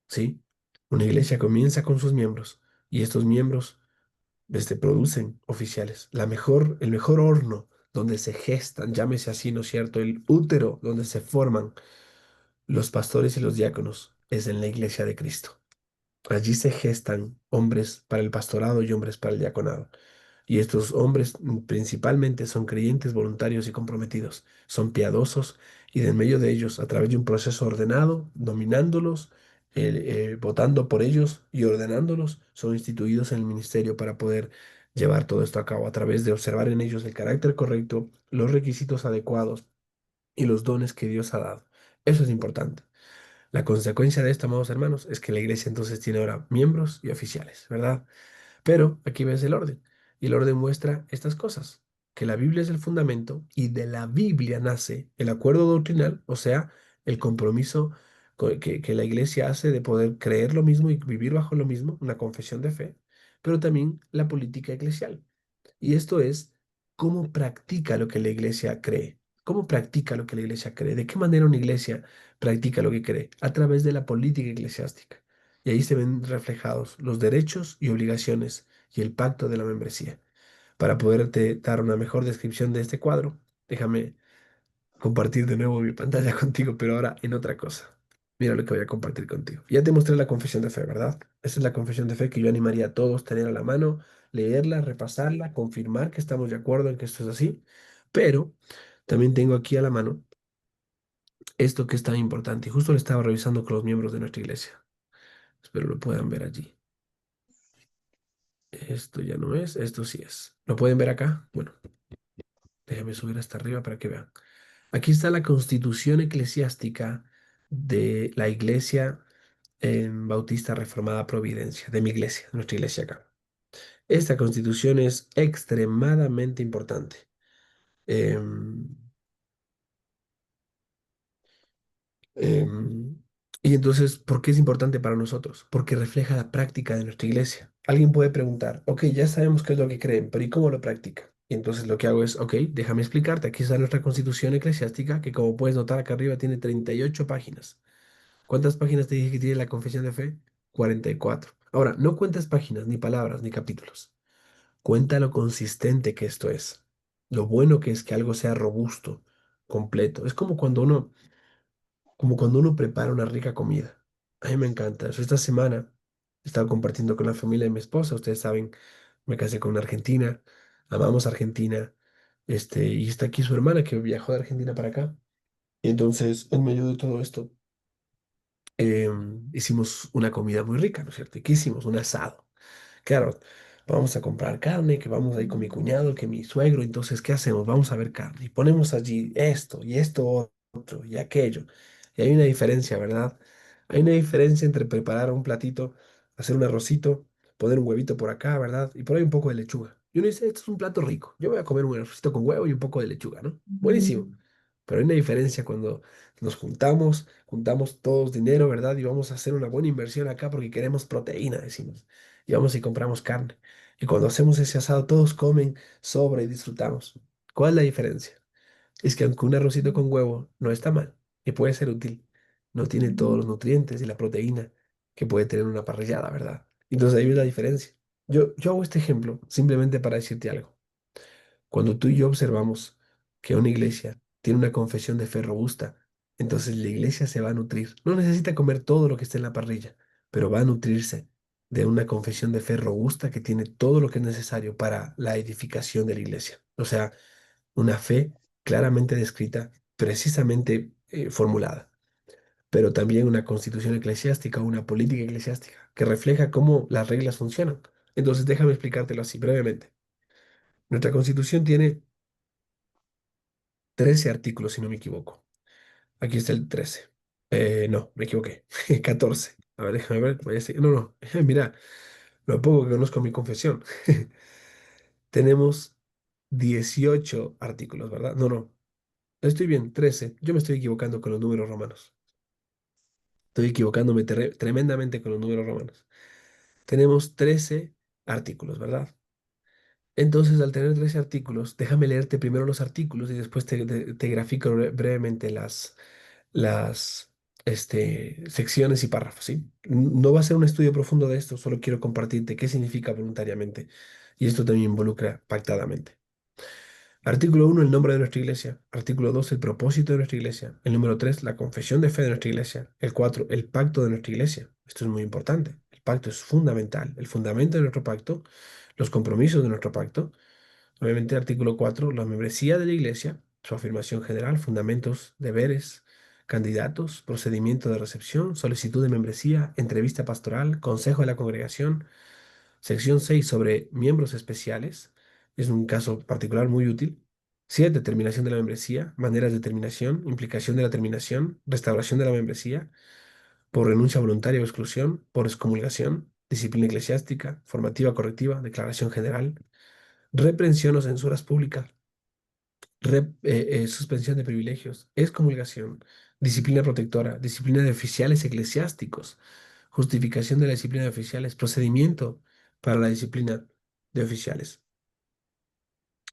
¿Sí? Una iglesia comienza con sus miembros y estos miembros producen oficiales. El mejor horno donde se gestan, llámese así, ¿no es cierto? El útero donde se forman los pastores y los diáconos es en la iglesia de Cristo. Allí se gestan hombres para el pastorado y hombres para el diaconado. Y estos hombres principalmente son creyentes, voluntarios y comprometidos. Son piadosos y de en medio de ellos, a través de un proceso ordenado, dominándolos, votando por ellos y ordenándolos, son instituidos en el ministerio para poder llevar todo esto a cabo a través de observar en ellos el carácter correcto, los requisitos adecuados y los dones que Dios ha dado. Eso es importante. La consecuencia de esto, amados hermanos, es que la iglesia entonces tiene ahora miembros y oficiales, ¿verdad? Pero aquí ves el orden. Y el orden muestra estas cosas, que la Biblia es el fundamento y de la Biblia nace el acuerdo doctrinal, o sea, el compromiso que la iglesia hace de poder creer lo mismo y vivir bajo lo mismo, una confesión de fe, pero también la política eclesial. Y esto es cómo practica lo que la iglesia cree. ¿Cómo practica lo que la iglesia cree? ¿De qué manera una iglesia practica lo que cree? A través de la política eclesiástica. Y ahí se ven reflejados los derechos y obligaciones y el pacto de la membresía. Para poderte dar una mejor descripción de este cuadro, déjame compartir de nuevo mi pantalla contigo, pero ahora en otra cosa. Mira lo que voy a compartir contigo. Ya te mostré la confesión de fe, ¿verdad? Esa es la confesión de fe que yo animaría a todos tener a la mano, leerla, repasarla, confirmar que estamos de acuerdo en que esto es así. Pero también tengo aquí a la mano esto que es tan importante y justo lo estaba revisando con los miembros de nuestra iglesia. Espero lo puedan ver allí. Esto ya no es, esto sí es. ¿Lo pueden ver acá? Bueno, déjenme subir hasta arriba para que vean. Aquí está la Constitución Eclesiástica de la Iglesia Bautista Reformada Providencia, de mi iglesia, nuestra iglesia acá. Esta constitución es extremadamente importante. Em, em, y entonces, ¿por qué es importante para nosotros? Porque refleja la práctica de nuestra iglesia. Alguien puede preguntar, ok, ya sabemos qué es lo que creen, pero ¿y cómo lo practican? Y entonces lo que hago es, ok, déjame explicarte, aquí está nuestra constitución eclesiástica, que como puedes notar acá arriba tiene 38 páginas. ¿Cuántas páginas te dije que tiene la confesión de fe? 44. Ahora, no cuentas páginas, ni palabras, ni capítulos. Cuenta lo consistente que esto es. Lo bueno que es que algo sea robusto, completo. Es como cuando uno prepara una rica comida. A mí me encanta eso. Esta semana he estado compartiendo con la familia de mi esposa. Ustedes saben, me casé con una argentina. Amamos Argentina. Y está aquí su hermana que viajó de Argentina para acá. Y entonces, en medio de todo esto, hicimos una comida muy rica, ¿no es cierto? ¿Y qué hicimos? Un asado. Claro, vamos a comprar carne, que vamos ahí con mi cuñado, que mi suegro, entonces, ¿qué hacemos? Vamos a ver carne y ponemos allí esto y esto otro y aquello. Y hay una diferencia, ¿verdad? Hay una diferencia entre preparar un platito, hacer un arrocito, poner un huevito por acá, ¿verdad? Y por ahí un poco de lechuga. Y uno dice, esto es un plato rico. Yo voy a comer un arrocito con huevo y un poco de lechuga, ¿no? Buenísimo. Pero hay una diferencia cuando nos juntamos todos dinero, ¿verdad? Y vamos a hacer una buena inversión acá porque queremos proteína, decimos. Y vamos y compramos carne. Y cuando hacemos ese asado, todos comen, sobra y disfrutamos. ¿Cuál es la diferencia? Es que aunque un arrocito con huevo no está mal y puede ser útil, no tiene todos los nutrientes y la proteína que puede tener una parrillada, ¿verdad? Entonces ahí ves la diferencia. Yo hago este ejemplo simplemente para decirte algo. Cuando tú y yo observamos que una iglesia tiene una confesión de fe robusta, entonces la iglesia se va a nutrir. No necesita comer todo lo que esté en la parrilla, pero va a nutrirse de una confesión de fe robusta que tiene todo lo que es necesario para la edificación de la iglesia. O sea, una fe claramente descrita, precisamente formulada, pero también una constitución eclesiástica, una política eclesiástica que refleja cómo las reglas funcionan. Entonces, déjame explicártelo así brevemente. Nuestra constitución tiene 13 artículos, si no me equivoco. Aquí está el 13. No, me equivoqué. 14. A ver, déjame ver. No, no. Mira, lo poco que conozco mi confesión. Tenemos 18 artículos, ¿verdad? No, no. Estoy bien, 13. Yo me estoy equivocando con los números romanos. Estoy equivocándome tremendamente con los números romanos. Tenemos 13 artículos, ¿verdad? Entonces, al tener 13 artículos, déjame leerte primero los artículos y después te grafico brevemente las secciones y párrafos, ¿sí? No va a ser un estudio profundo de esto, solo quiero compartirte qué significa voluntariamente. Y esto también involucra pactadamente. Artículo 1, el nombre de nuestra iglesia. Artículo 2, el propósito de nuestra iglesia. El número 3, la confesión de fe de nuestra iglesia. El 4, el pacto de nuestra iglesia. Esto es muy importante. El pacto es fundamental. El fundamento de nuestro pacto, los compromisos de nuestro pacto. Obviamente, artículo 4, la membresía de la iglesia, su afirmación general, fundamentos, deberes, candidatos, procedimiento de recepción, solicitud de membresía, entrevista pastoral, consejo de la congregación. Sección 6 sobre miembros especiales. Es un caso particular muy útil. 7, terminación de la membresía, maneras de terminación, implicación de la terminación, restauración de la membresía, por renuncia voluntaria o exclusión, por excomulgación, disciplina eclesiástica, formativa correctiva, declaración general, reprensión o censuras públicas, suspensión de privilegios, excomulgación, disciplina protectora, disciplina de oficiales eclesiásticos, justificación de la disciplina de oficiales, procedimiento para la disciplina de oficiales.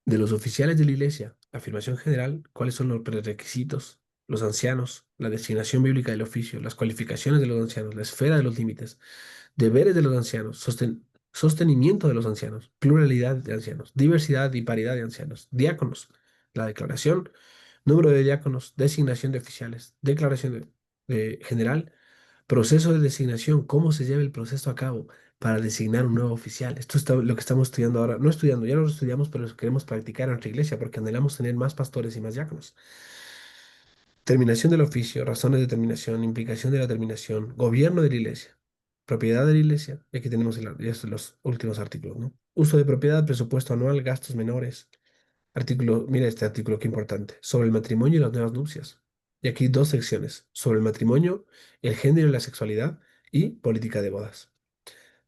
De los oficiales de la iglesia, afirmación general, cuáles son los prerequisitos, los ancianos, la designación bíblica del oficio, las cualificaciones de los ancianos, la esfera de los límites, deberes de los ancianos, sostenimiento de los ancianos, pluralidad de ancianos, diversidad y paridad de ancianos, diáconos, la declaración, número de diáconos, designación de oficiales, declaración de general, proceso de designación, cómo se lleva el proceso a cabo para designar un nuevo oficial. Esto es lo que estamos estudiando ahora. No estudiando, ya lo estudiamos, pero lo queremos practicar en nuestra iglesia porque anhelamos tener más pastores y más diáconos. Terminación del oficio, razones de terminación, implicación de la terminación, gobierno de la iglesia, propiedad de la iglesia. Y aquí tenemos ya estos los últimos artículos, ¿no? Uso de propiedad, presupuesto anual, gastos menores. Artículo, mira este artículo qué importante, sobre el matrimonio y las nuevas nupcias. Y aquí dos secciones, sobre el matrimonio, el género y la sexualidad y política de bodas.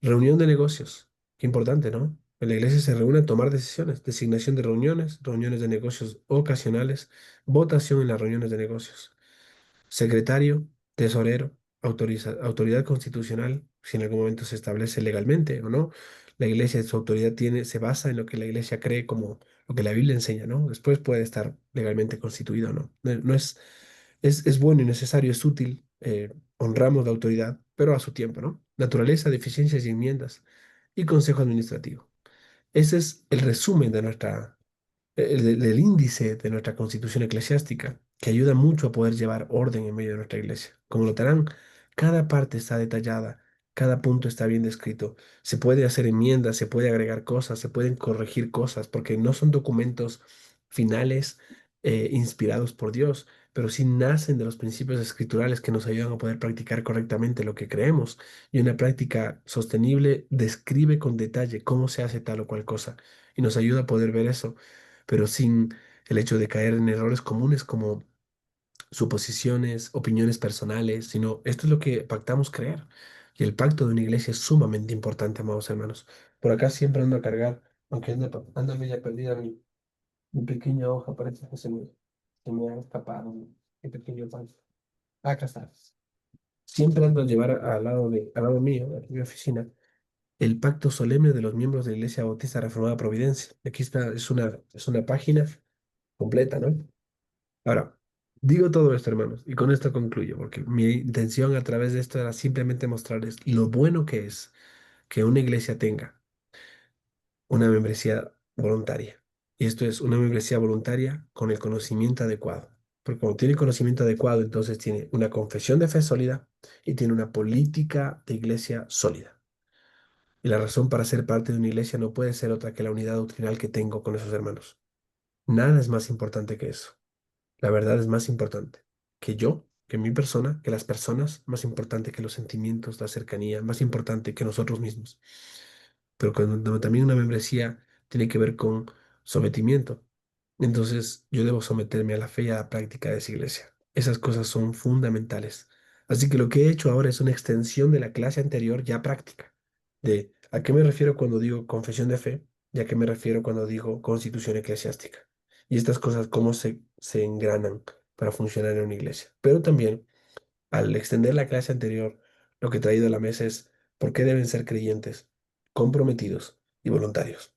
Reunión de negocios. Qué importante, ¿no? En la iglesia se reúne a tomar decisiones, designación de reuniones, reuniones de negocios ocasionales, votación en las reuniones de negocios. Secretario, tesorero, autoridad constitucional, si en algún momento se establece legalmente o no. La iglesia, su autoridad se basa en lo que la iglesia cree como lo que la Biblia enseña, ¿no? Después puede estar legalmente constituido o no. No es bueno y necesario, es útil, honramos la autoridad, pero a su tiempo, ¿no? Naturaleza, deficiencias y enmiendas y consejo administrativo. Ese es el resumen de del índice de nuestra constitución eclesiástica, que ayuda mucho a poder llevar orden en medio de nuestra iglesia. Como notarán, cada parte está detallada, cada punto está bien descrito. Se puede hacer enmiendas, se puede agregar cosas, se pueden corregir cosas, porque no son documentos finales inspirados por Dios, pero sí nacen de los principios escriturales que nos ayudan a poder practicar correctamente lo que creemos. Y una práctica sostenible describe con detalle cómo se hace tal o cual cosa y nos ayuda a poder ver eso, pero sin el hecho de caer en errores comunes como suposiciones, opiniones personales, sino esto es lo que pactamos creer. Y el pacto de una iglesia es sumamente importante, amados hermanos. Por acá siempre ando a cargar, aunque anda media perdida mi pequeña hoja, parece que se me ha escapado mi pequeño pan. Acá está. Siempre ando a llevar al lado mío, aquí en mi oficina, el pacto solemne de los miembros de la Iglesia Bautista Reformada Providencia. Aquí está, es una página completa, ¿no? Ahora, digo todo esto, hermanos, y con esto concluyo, porque mi intención a través de esto era simplemente mostrarles lo bueno que es que una iglesia tenga una membresía voluntaria. Y esto es una membresía voluntaria con el conocimiento adecuado. Porque cuando tiene conocimiento adecuado, entonces tiene una confesión de fe sólida y tiene una política de iglesia sólida. Y la razón para ser parte de una iglesia no puede ser otra que la unidad doctrinal que tengo con esos hermanos. Nada es más importante que eso. La verdad es más importante que yo, que mi persona, que las personas, más importante que los sentimientos, la cercanía, más importante que nosotros mismos. Pero cuando también una membresía tiene que ver con sometimiento, entonces yo debo someterme a la fe y a la práctica de esa iglesia. Esas cosas son fundamentales. Así que lo que he hecho ahora es una extensión de la clase anterior ya práctica. De a qué me refiero cuando digo confesión de fe y a qué me refiero cuando digo constitución eclesiástica. Y estas cosas, cómo se engranan para funcionar en una iglesia. Pero también, al extender la clase anterior, lo que he traído a la mesa es por qué deben ser creyentes, comprometidos y voluntarios.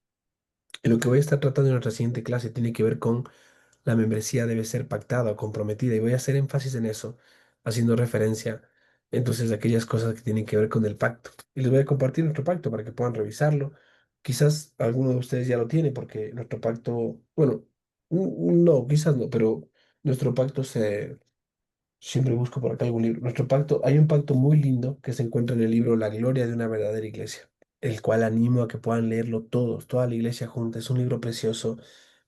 Y lo que voy a estar tratando en nuestra siguiente clase tiene que ver con la membresía debe ser pactada o comprometida y voy a hacer énfasis en eso, haciendo referencia entonces a aquellas cosas que tienen que ver con el pacto. Y les voy a compartir nuestro pacto para que puedan revisarlo. Quizás alguno de ustedes ya lo tiene porque nuestro pacto, bueno, no, quizás no, pero nuestro pacto se siempre busco por acá algún libro. Nuestro pacto, hay un pacto muy lindo que se encuentra en el libro La Gloria de una verdadera iglesia, el cual animo a que puedan leerlo todos, toda la iglesia junta. Es un libro precioso.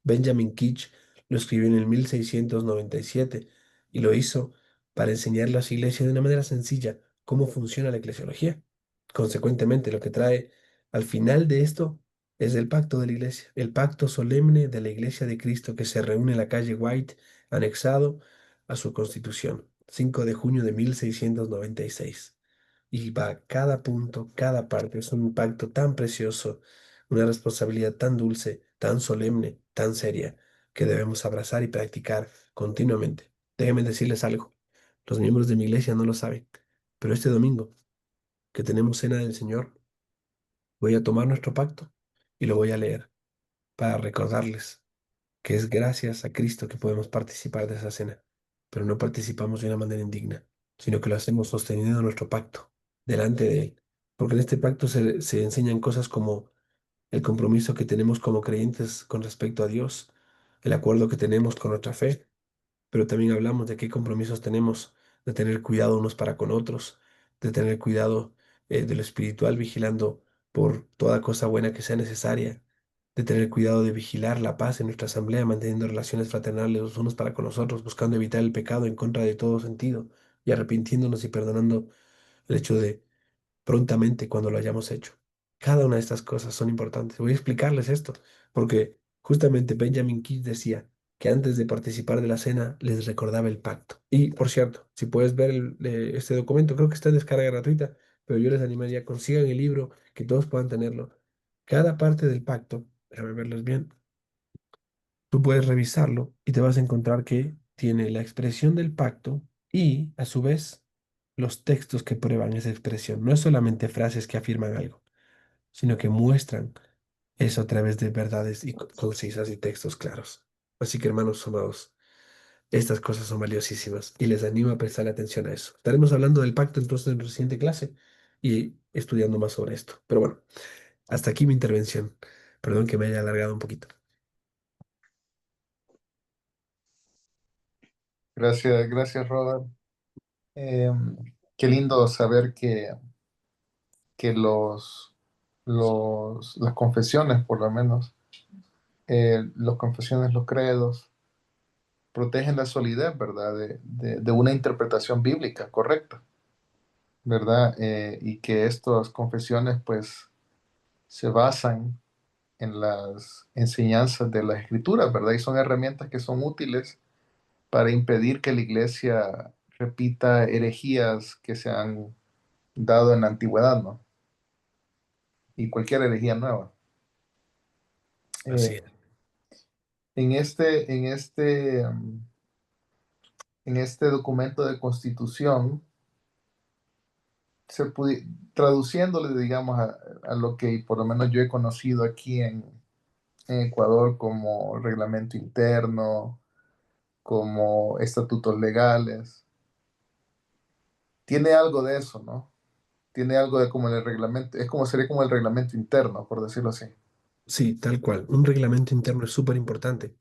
Benjamin Kitch lo escribió en el 1697 y lo hizo para enseñar a las iglesias de una manera sencilla cómo funciona la eclesiología. Consecuentemente, lo que trae al final de esto es el pacto de la iglesia, el pacto solemne de la iglesia de Cristo que se reúne en la calle White, anexado a su constitución, 5 de junio de 1696. Y va cada punto, cada parte. Es un pacto tan precioso, una responsabilidad tan dulce, tan solemne, tan seria, que debemos abrazar y practicar continuamente. Déjenme decirles algo. Los miembros de mi iglesia no lo saben, pero este domingo, que tenemos cena del Señor, voy a tomar nuestro pacto y lo voy a leer para recordarles que es gracias a Cristo que podemos participar de esa cena, pero no participamos de una manera indigna, sino que lo hacemos sosteniendo nuestro pacto delante de Él. Porque en este pacto se enseñan cosas como el compromiso que tenemos como creyentes con respecto a Dios, el acuerdo que tenemos con nuestra fe, pero también hablamos de qué compromisos tenemos, de tener cuidado unos para con otros, de tener cuidado de lo espiritual, vigilando por toda cosa buena que sea necesaria, de tener cuidado de vigilar la paz en nuestra asamblea, manteniendo relaciones fraternales los unos para con los otros, buscando evitar el pecado en contra de todo sentido y arrepintiéndonos y perdonando el hecho de prontamente cuando lo hayamos hecho. Cada una de estas cosas son importantes. Voy a explicarles esto, porque justamente Benjamin Keith decía que antes de participar de la cena les recordaba el pacto. Y, por cierto, si puedes ver este documento, creo que está en descarga gratuita, pero yo les animaría, consigan el libro, que todos puedan tenerlo. Cada parte del pacto, déjame verlos bien, tú puedes revisarlo y te vas a encontrar que tiene la expresión del pacto y, a su vez, los textos que prueban esa expresión. No es solamente frases que afirman algo, sino que muestran eso a través de verdades y concisas y textos claros. Así que, hermanos amados, estas cosas son valiosísimas y les animo a prestar atención a eso. Estaremos hablando del pacto entonces en la siguiente clase y estudiando más sobre esto. Pero bueno, hasta aquí mi intervención. Perdón que me haya alargado un poquito. Gracias, gracias, Robert. Eh, Qué lindo saber que las confesiones, por lo menos, las confesiones, los credos, protegen la solidez, ¿verdad? De una interpretación bíblica correcta, ¿verdad? Y que estas confesiones, pues, se basan en las enseñanzas de las escrituras, ¿verdad? Y son herramientas que son útiles para impedir que la iglesia repita herejías que se han dado en la antigüedad, ¿no? Y cualquier herejía nueva. Así Eh, es. en este, en este, en este documento de constitución, traduciéndole, digamos, a lo que por lo menos yo he conocido aquí en Ecuador como reglamento interno, como estatutos legales, tiene algo de eso, ¿no? Tiene algo de como el reglamento, es como sería como el reglamento interno, por decirlo así. Sí, tal cual. Un reglamento interno es súper importante.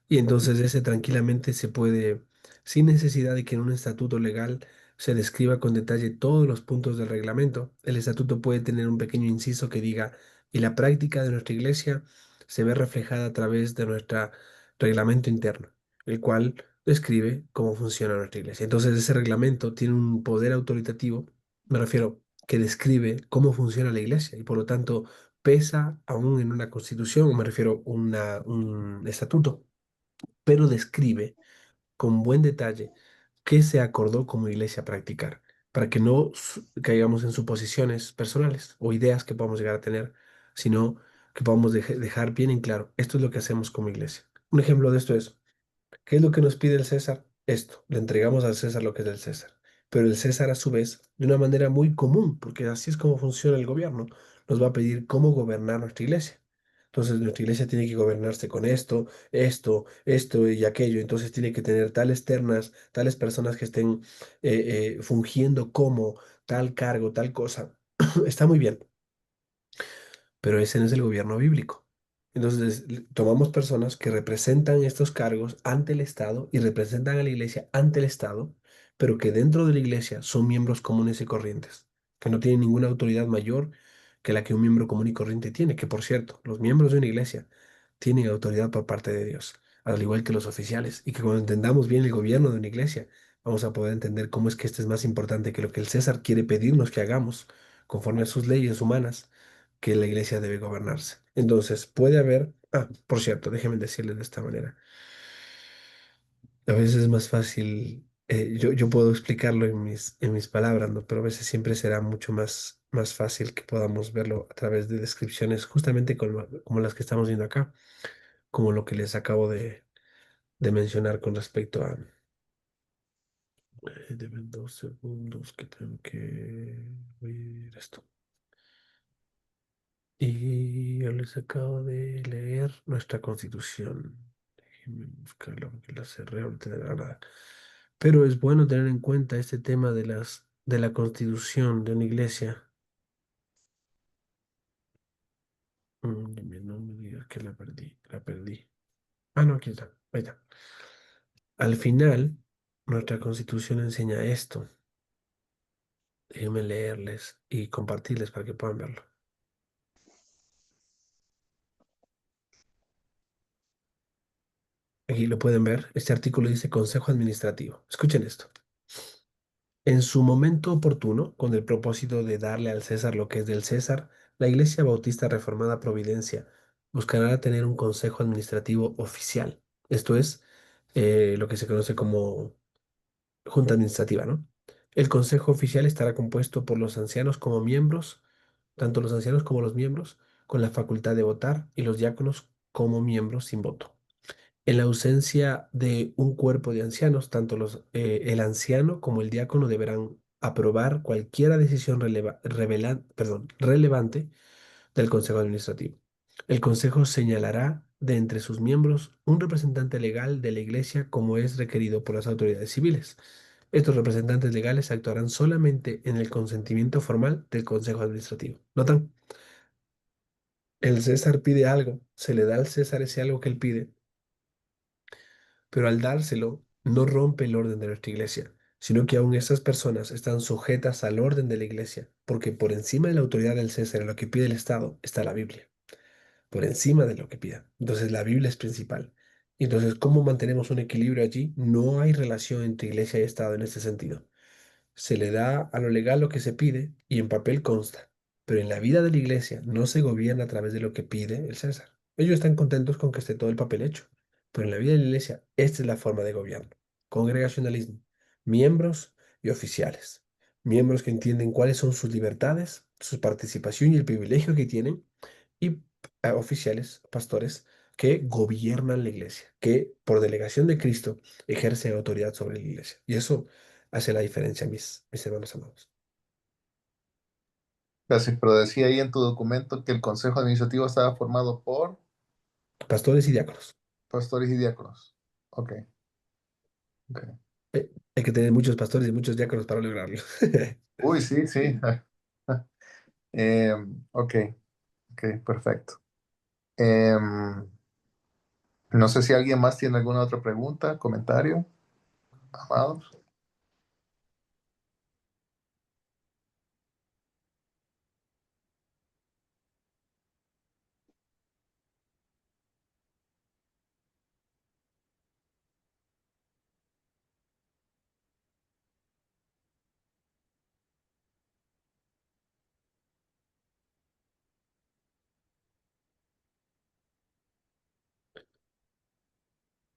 Y entonces ese tranquilamente se puede, sin necesidad de que en un estatuto legal se describa con detalle todos los puntos del reglamento, el estatuto puede tener un pequeño inciso que diga, y la práctica de nuestra iglesia se ve reflejada a través de nuestro reglamento interno, el cual describe cómo funciona nuestra iglesia. Entonces ese reglamento tiene un poder autoritativo, me refiero, que describe cómo funciona la iglesia y por lo tanto pesa aún en una constitución, me refiero un estatuto, pero describe con buen detalle qué se acordó como iglesia practicar, para que no caigamos en suposiciones personales o ideas que podamos llegar a tener, sino que podamos dejar bien en claro, esto es lo que hacemos como iglesia. Un ejemplo de esto es, ¿qué es lo que nos pide el César? Esto, le entregamos al César lo que es del César. Pero el César, a su vez, de una manera muy común, porque así es como funciona el gobierno, nos va a pedir cómo gobernar nuestra iglesia. Entonces, nuestra iglesia tiene que gobernarse con esto, esto y aquello. Entonces, tiene que tener tales ternas, tales personas que estén fungiendo como tal cargo, tal cosa. Está muy bien, pero ese no es el gobierno bíblico. Entonces, tomamos personas que representan estos cargos ante el Estado y representan a la iglesia ante el Estado, pero que dentro de la iglesia son miembros comunes y corrientes, que no tienen ninguna autoridad mayor que la que un miembro común y corriente tiene, que por cierto, los miembros de una iglesia tienen autoridad por parte de Dios, al igual que los oficiales, y que cuando entendamos bien el gobierno de una iglesia, vamos a poder entender cómo es que este es más importante que lo que el César quiere pedirnos que hagamos, conforme a sus leyes humanas que la iglesia debe gobernarse. Entonces, puede haber, por cierto, déjenme decirles de esta manera. A veces es más fácil, yo puedo explicarlo en mis palabras, ¿no? Pero a veces siempre será mucho más fácil que podamos verlo a través de descripciones, justamente como las que estamos viendo acá, como lo que les acabo de mencionar con respecto a... deben 2 segundos que tengo que oír esto. Y yo les acabo de leer nuestra constitución. Déjenme buscarlo porque la cerré ahorita de la nada. Pero es bueno tener en cuenta este tema de la constitución de una iglesia. No me digas que la perdí, la perdí. Ah, no, aquí está, ahí está. Al final, nuestra constitución enseña esto. Déjenme leerles y compartirles para que puedan verlo. Aquí lo pueden ver. Este artículo dice Consejo Administrativo. Escuchen esto. En su momento oportuno, con el propósito de darle al César lo que es del César, la Iglesia Bautista Reformada Providencia buscará tener un consejo administrativo oficial, esto es, lo que se conoce como junta administrativa, ¿no? El consejo oficial estará compuesto por los ancianos como miembros, tanto los ancianos como los miembros, con la facultad de votar y los diáconos como miembros sin voto. En la ausencia de un cuerpo de ancianos, tanto el anciano como el diácono deberán aprobar cualquier decisión relevante del Consejo Administrativo. El Consejo señalará de entre sus miembros un representante legal de la Iglesia como es requerido por las autoridades civiles. Estos representantes legales actuarán solamente en el consentimiento formal del Consejo Administrativo. ¿Notan? El César pide algo, se le da al César ese algo que él pide, pero al dárselo no rompe el orden de nuestra Iglesia, sino que aún esas personas están sujetas al orden de la Iglesia, porque por encima de la autoridad del César en lo que pide el Estado está la Biblia, por encima de lo que pida. Entonces la Biblia es principal. Entonces, ¿cómo mantenemos un equilibrio allí? No hay relación entre Iglesia y Estado en ese sentido. Se le da a lo legal lo que se pide y en papel consta, pero en la vida de la iglesia no se gobierna a través de lo que pide el César. Ellos están contentos con que esté todo el papel hecho, pero en la vida de la iglesia esta es la forma de gobierno. Congregacionalismo, miembros y oficiales. Miembros que entienden cuáles son sus libertades, su participación y el privilegio que tienen, y oficiales, pastores, que gobiernan la iglesia, que por delegación de Cristo ejercen autoridad sobre la iglesia. Y eso hace la diferencia, mis hermanos amados. Gracias, pero decía ahí en tu documento que el Consejo Administrativo estaba formado por Pastores y diáconos. pastores y diáconos. Ok, ok. Hay que tener muchos pastores y muchos diáconos para lograrlo. Uy, sí, sí. Ok, ok, perfecto. Em, no sé si alguien más tiene alguna otra pregunta, comentario, amados.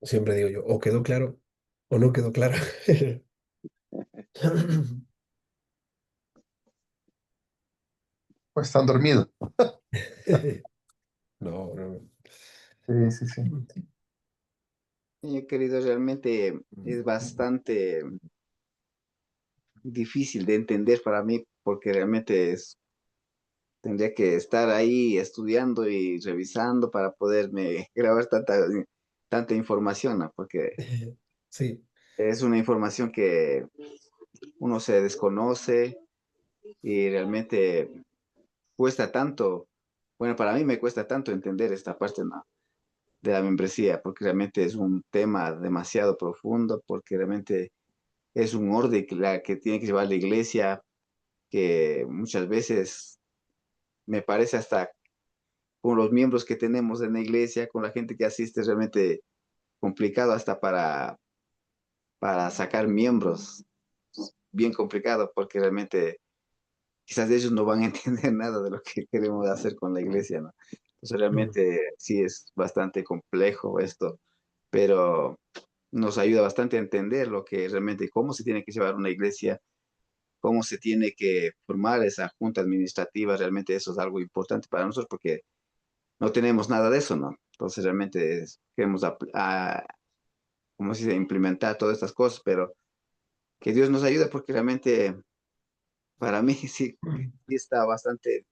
Siempre digo yo, o quedó claro o no quedó claro. Pues están dormidos. No, no. Sí, sí, sí. Querido, realmente es bastante difícil de entender para mí porque realmente tendría que estar ahí estudiando y revisando para poderme grabar tanta información, ¿no? Porque Sí, es una información que uno se desconoce y realmente cuesta tanto, bueno, para mí me cuesta tanto entender esta parte, ¿no? De la membresía, porque realmente es un tema demasiado profundo, porque realmente es un orden que tiene que llevar la iglesia, que muchas veces me parece hasta con los miembros que tenemos en la iglesia, con la gente que asiste, es realmente complicado hasta para sacar miembros, bien complicado, porque realmente quizás ellos no van a entender nada de lo que queremos hacer con la iglesia, ¿no? Entonces mm, realmente sí es bastante complejo esto, pero nos ayuda bastante a entender lo que realmente, cómo se tiene que llevar una iglesia, cómo se tiene que formar esa junta administrativa, realmente eso es algo importante para nosotros porque no tenemos nada de eso, ¿no? Entonces realmente queremos, ¿cómo se dice?, implementar todas estas cosas, pero que Dios nos ayude porque realmente para mí mm, sí está bastante,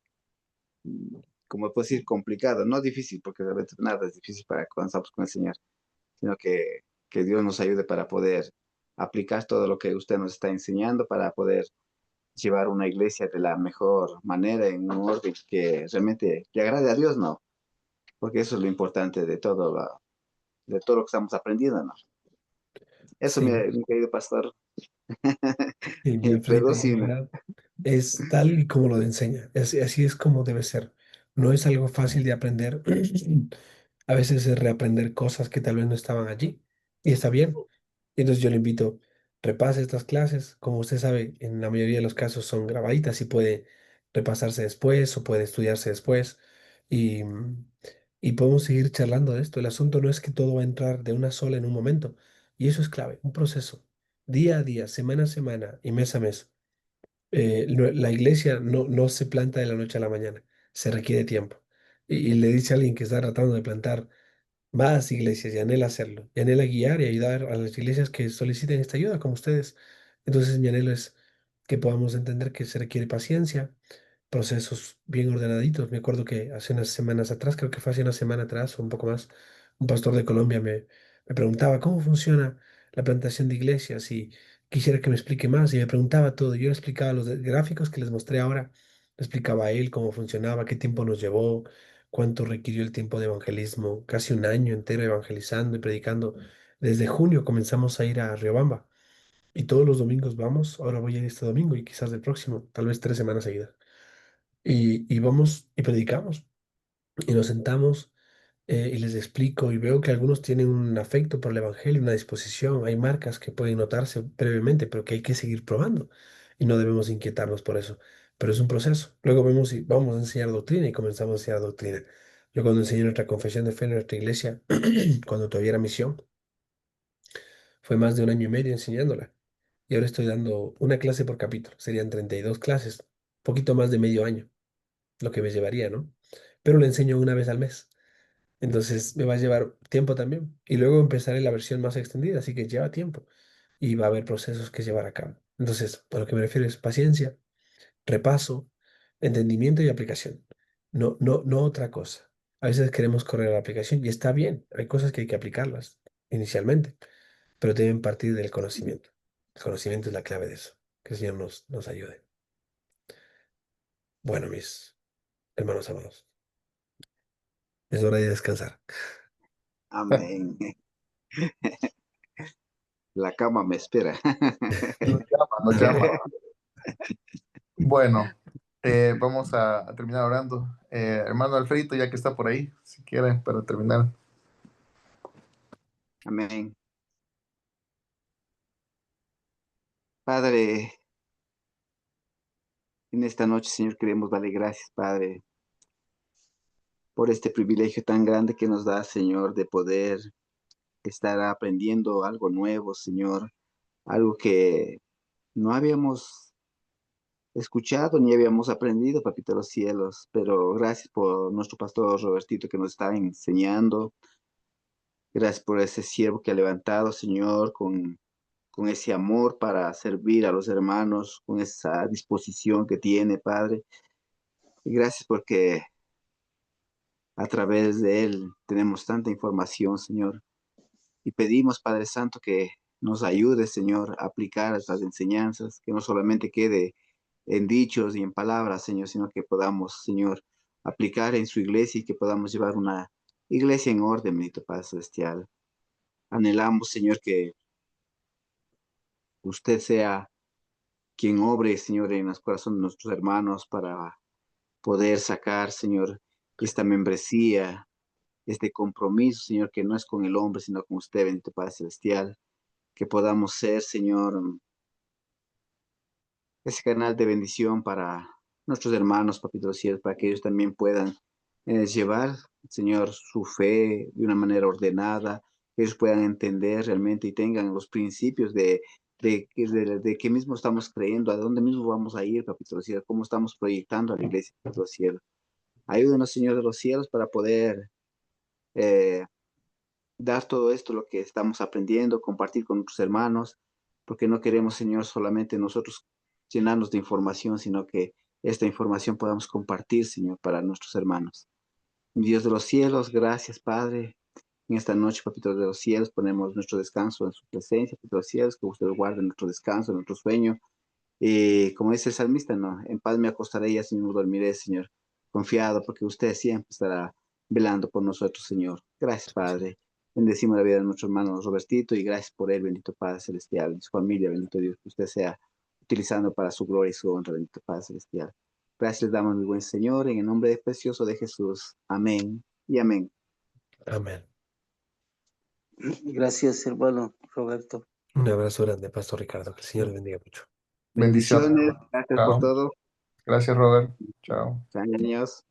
mm, como puedo decir, complicado, no difícil, porque realmente nada es difícil para cuando estamos con el Señor, sino que Dios nos ayude para poder aplicar todo lo que usted nos está enseñando, para poder llevar una iglesia de la mejor manera, en un orden que realmente le agrade a Dios, ¿no? Porque eso es lo importante de todo lo que estamos aprendiendo, ¿no? Eso, sí, mi querido pastor. y mira, Perdón Felipe, en si... verdad, es tal y como lo enseña. Así es como debe ser. No es algo fácil de aprender. A veces es reaprender cosas que tal vez no estaban allí. Y está bien. Y entonces yo le invito, repase estas clases. Como usted sabe, en la mayoría de los casos son grabaditas y puede repasarse después o puede estudiarse después. Y, y podemos seguir charlando de esto. El asunto no es que todo va a entrar de una sola en un momento, Y eso es clave, un proceso, día a día, semana a semana y mes a mes. La iglesia no se planta de la noche a la mañana, se requiere tiempo. Y le dice a alguien que está tratando de plantar más iglesias y anhela hacerlo, y anhela guiar y ayudar a las iglesias que soliciten esta ayuda, como ustedes. Entonces, mi anhelo es que podamos entender que se requiere paciencia, procesos bien ordenaditos. Me acuerdo que hace unas semanas atrás, creo que fue hace una semana atrás o un poco más, un pastor de Colombia me preguntaba cómo funciona la plantación de iglesias y quisiera que me explique más y me preguntaba todo. Yo le explicaba los gráficos que les mostré ahora, le explicaba a él cómo funcionaba, qué tiempo nos llevó, cuánto requirió el tiempo de evangelismo, casi un año entero evangelizando y predicando. Desde junio comenzamos a ir a Riobamba y todos los domingos vamos. Ahora voy a ir este domingo y quizás el próximo, tal vez 3 semanas seguidas. Y vamos y predicamos y nos sentamos y les explico y veo que algunos tienen un afecto por el evangelio, una disposición. Hay marcas que pueden notarse brevemente, pero que hay que seguir probando y no debemos inquietarnos por eso. Pero es un proceso. Luego vemos y vamos a enseñar doctrina y comenzamos a enseñar doctrina. Yo cuando enseñé nuestra confesión de fe en nuestra iglesia, cuando todavía era misión, fue más de un año y medio enseñándola. Y ahora estoy dando una clase por capítulo. Serían 32 clases, poquito más de medio año, lo que me llevaría, ¿no? Pero le enseño una vez al mes. Entonces me va a llevar tiempo también. Y luego empezaré la versión más extendida, así que lleva tiempo. Y va a haber procesos que llevar a cabo. Entonces, a lo que me refiero es paciencia, repaso, entendimiento y aplicación. No otra cosa. A veces queremos correr a la aplicación y está bien. Hay cosas que hay que aplicarlas inicialmente, pero deben partir del conocimiento. El conocimiento es la clave de eso. Que el Señor nos ayude. Bueno, mis hermanos amados, es hora de descansar. Amén. La cama me espera. Nos llama, nos llama. Bueno, vamos a terminar orando. Hermano Alfredito, ya que está por ahí, si quiere, para terminar. Amén. Padre, en esta noche, Señor, queremos darle gracias, Padre, por este privilegio tan grande que nos da, Señor, de poder estar aprendiendo algo nuevo, Señor, algo que no habíamos escuchado ni habíamos aprendido, Papito de los cielos, pero gracias por nuestro pastor Robertito que nos está enseñando. Gracias por ese siervo que ha levantado, Señor, con ese amor para servir a los hermanos, con esa disposición que tiene, Padre. Y gracias porque a través de él tenemos tanta información, Señor. Y pedimos, Padre Santo, que nos ayude, Señor, a aplicar estas enseñanzas, que no solamente quede en dichos y en palabras, Señor, sino que podamos, Señor, aplicar en su iglesia y que podamos llevar una iglesia en orden, bendito Padre Celestial. Anhelamos, Señor, que usted sea quien obre, Señor, en los corazones de nuestros hermanos para poder sacar, Señor, esta membresía, este compromiso, Señor, que no es con el hombre, sino con usted, bendito Padre Celestial. Que podamos ser, Señor, ese canal de bendición para nuestros hermanos, papito cielo, para que ellos también puedan llevar, Señor, su fe de una manera ordenada, que ellos puedan entender realmente y tengan los principios de qué mismo estamos creyendo, a dónde mismo vamos a ir, papito cielo, cómo estamos proyectando a la iglesia, papito cielo. Ayúdenos, Señor de los cielos, para poder eh, dar todo esto, lo que estamos aprendiendo, compartir con nuestros hermanos, porque no queremos, Señor, solamente nosotros llenarnos de información, sino que esta información podamos compartir, Señor, para nuestros hermanos. Dios de los cielos, gracias, Padre. En esta noche, papito de los cielos, ponemos nuestro descanso en su presencia, papito de los cielos, que usted guarde nuestro descanso, nuestro sueño. Y como dice el salmista, no, en paz me acostaré y así no dormiré, Señor, confiado, porque usted siempre estará velando por nosotros, Señor. Gracias, Padre. Bendecimos la vida de nuestro hermano Robertito y gracias por él, bendito Padre Celestial, y su familia, bendito Dios, que usted sea utilizando para su gloria y su honra, bendito Padre Celestial. Gracias les damos, mi buen Señor, en el nombre precioso de Jesús. Amén y amén. Amén. Gracias, hermano Roberto. Un abrazo grande, Pastor Ricardo. Que el Señor le bendiga mucho. Bendiciones. Bendiciones, gracias por Chao. todo. Gracias, Robert. Chao. Años.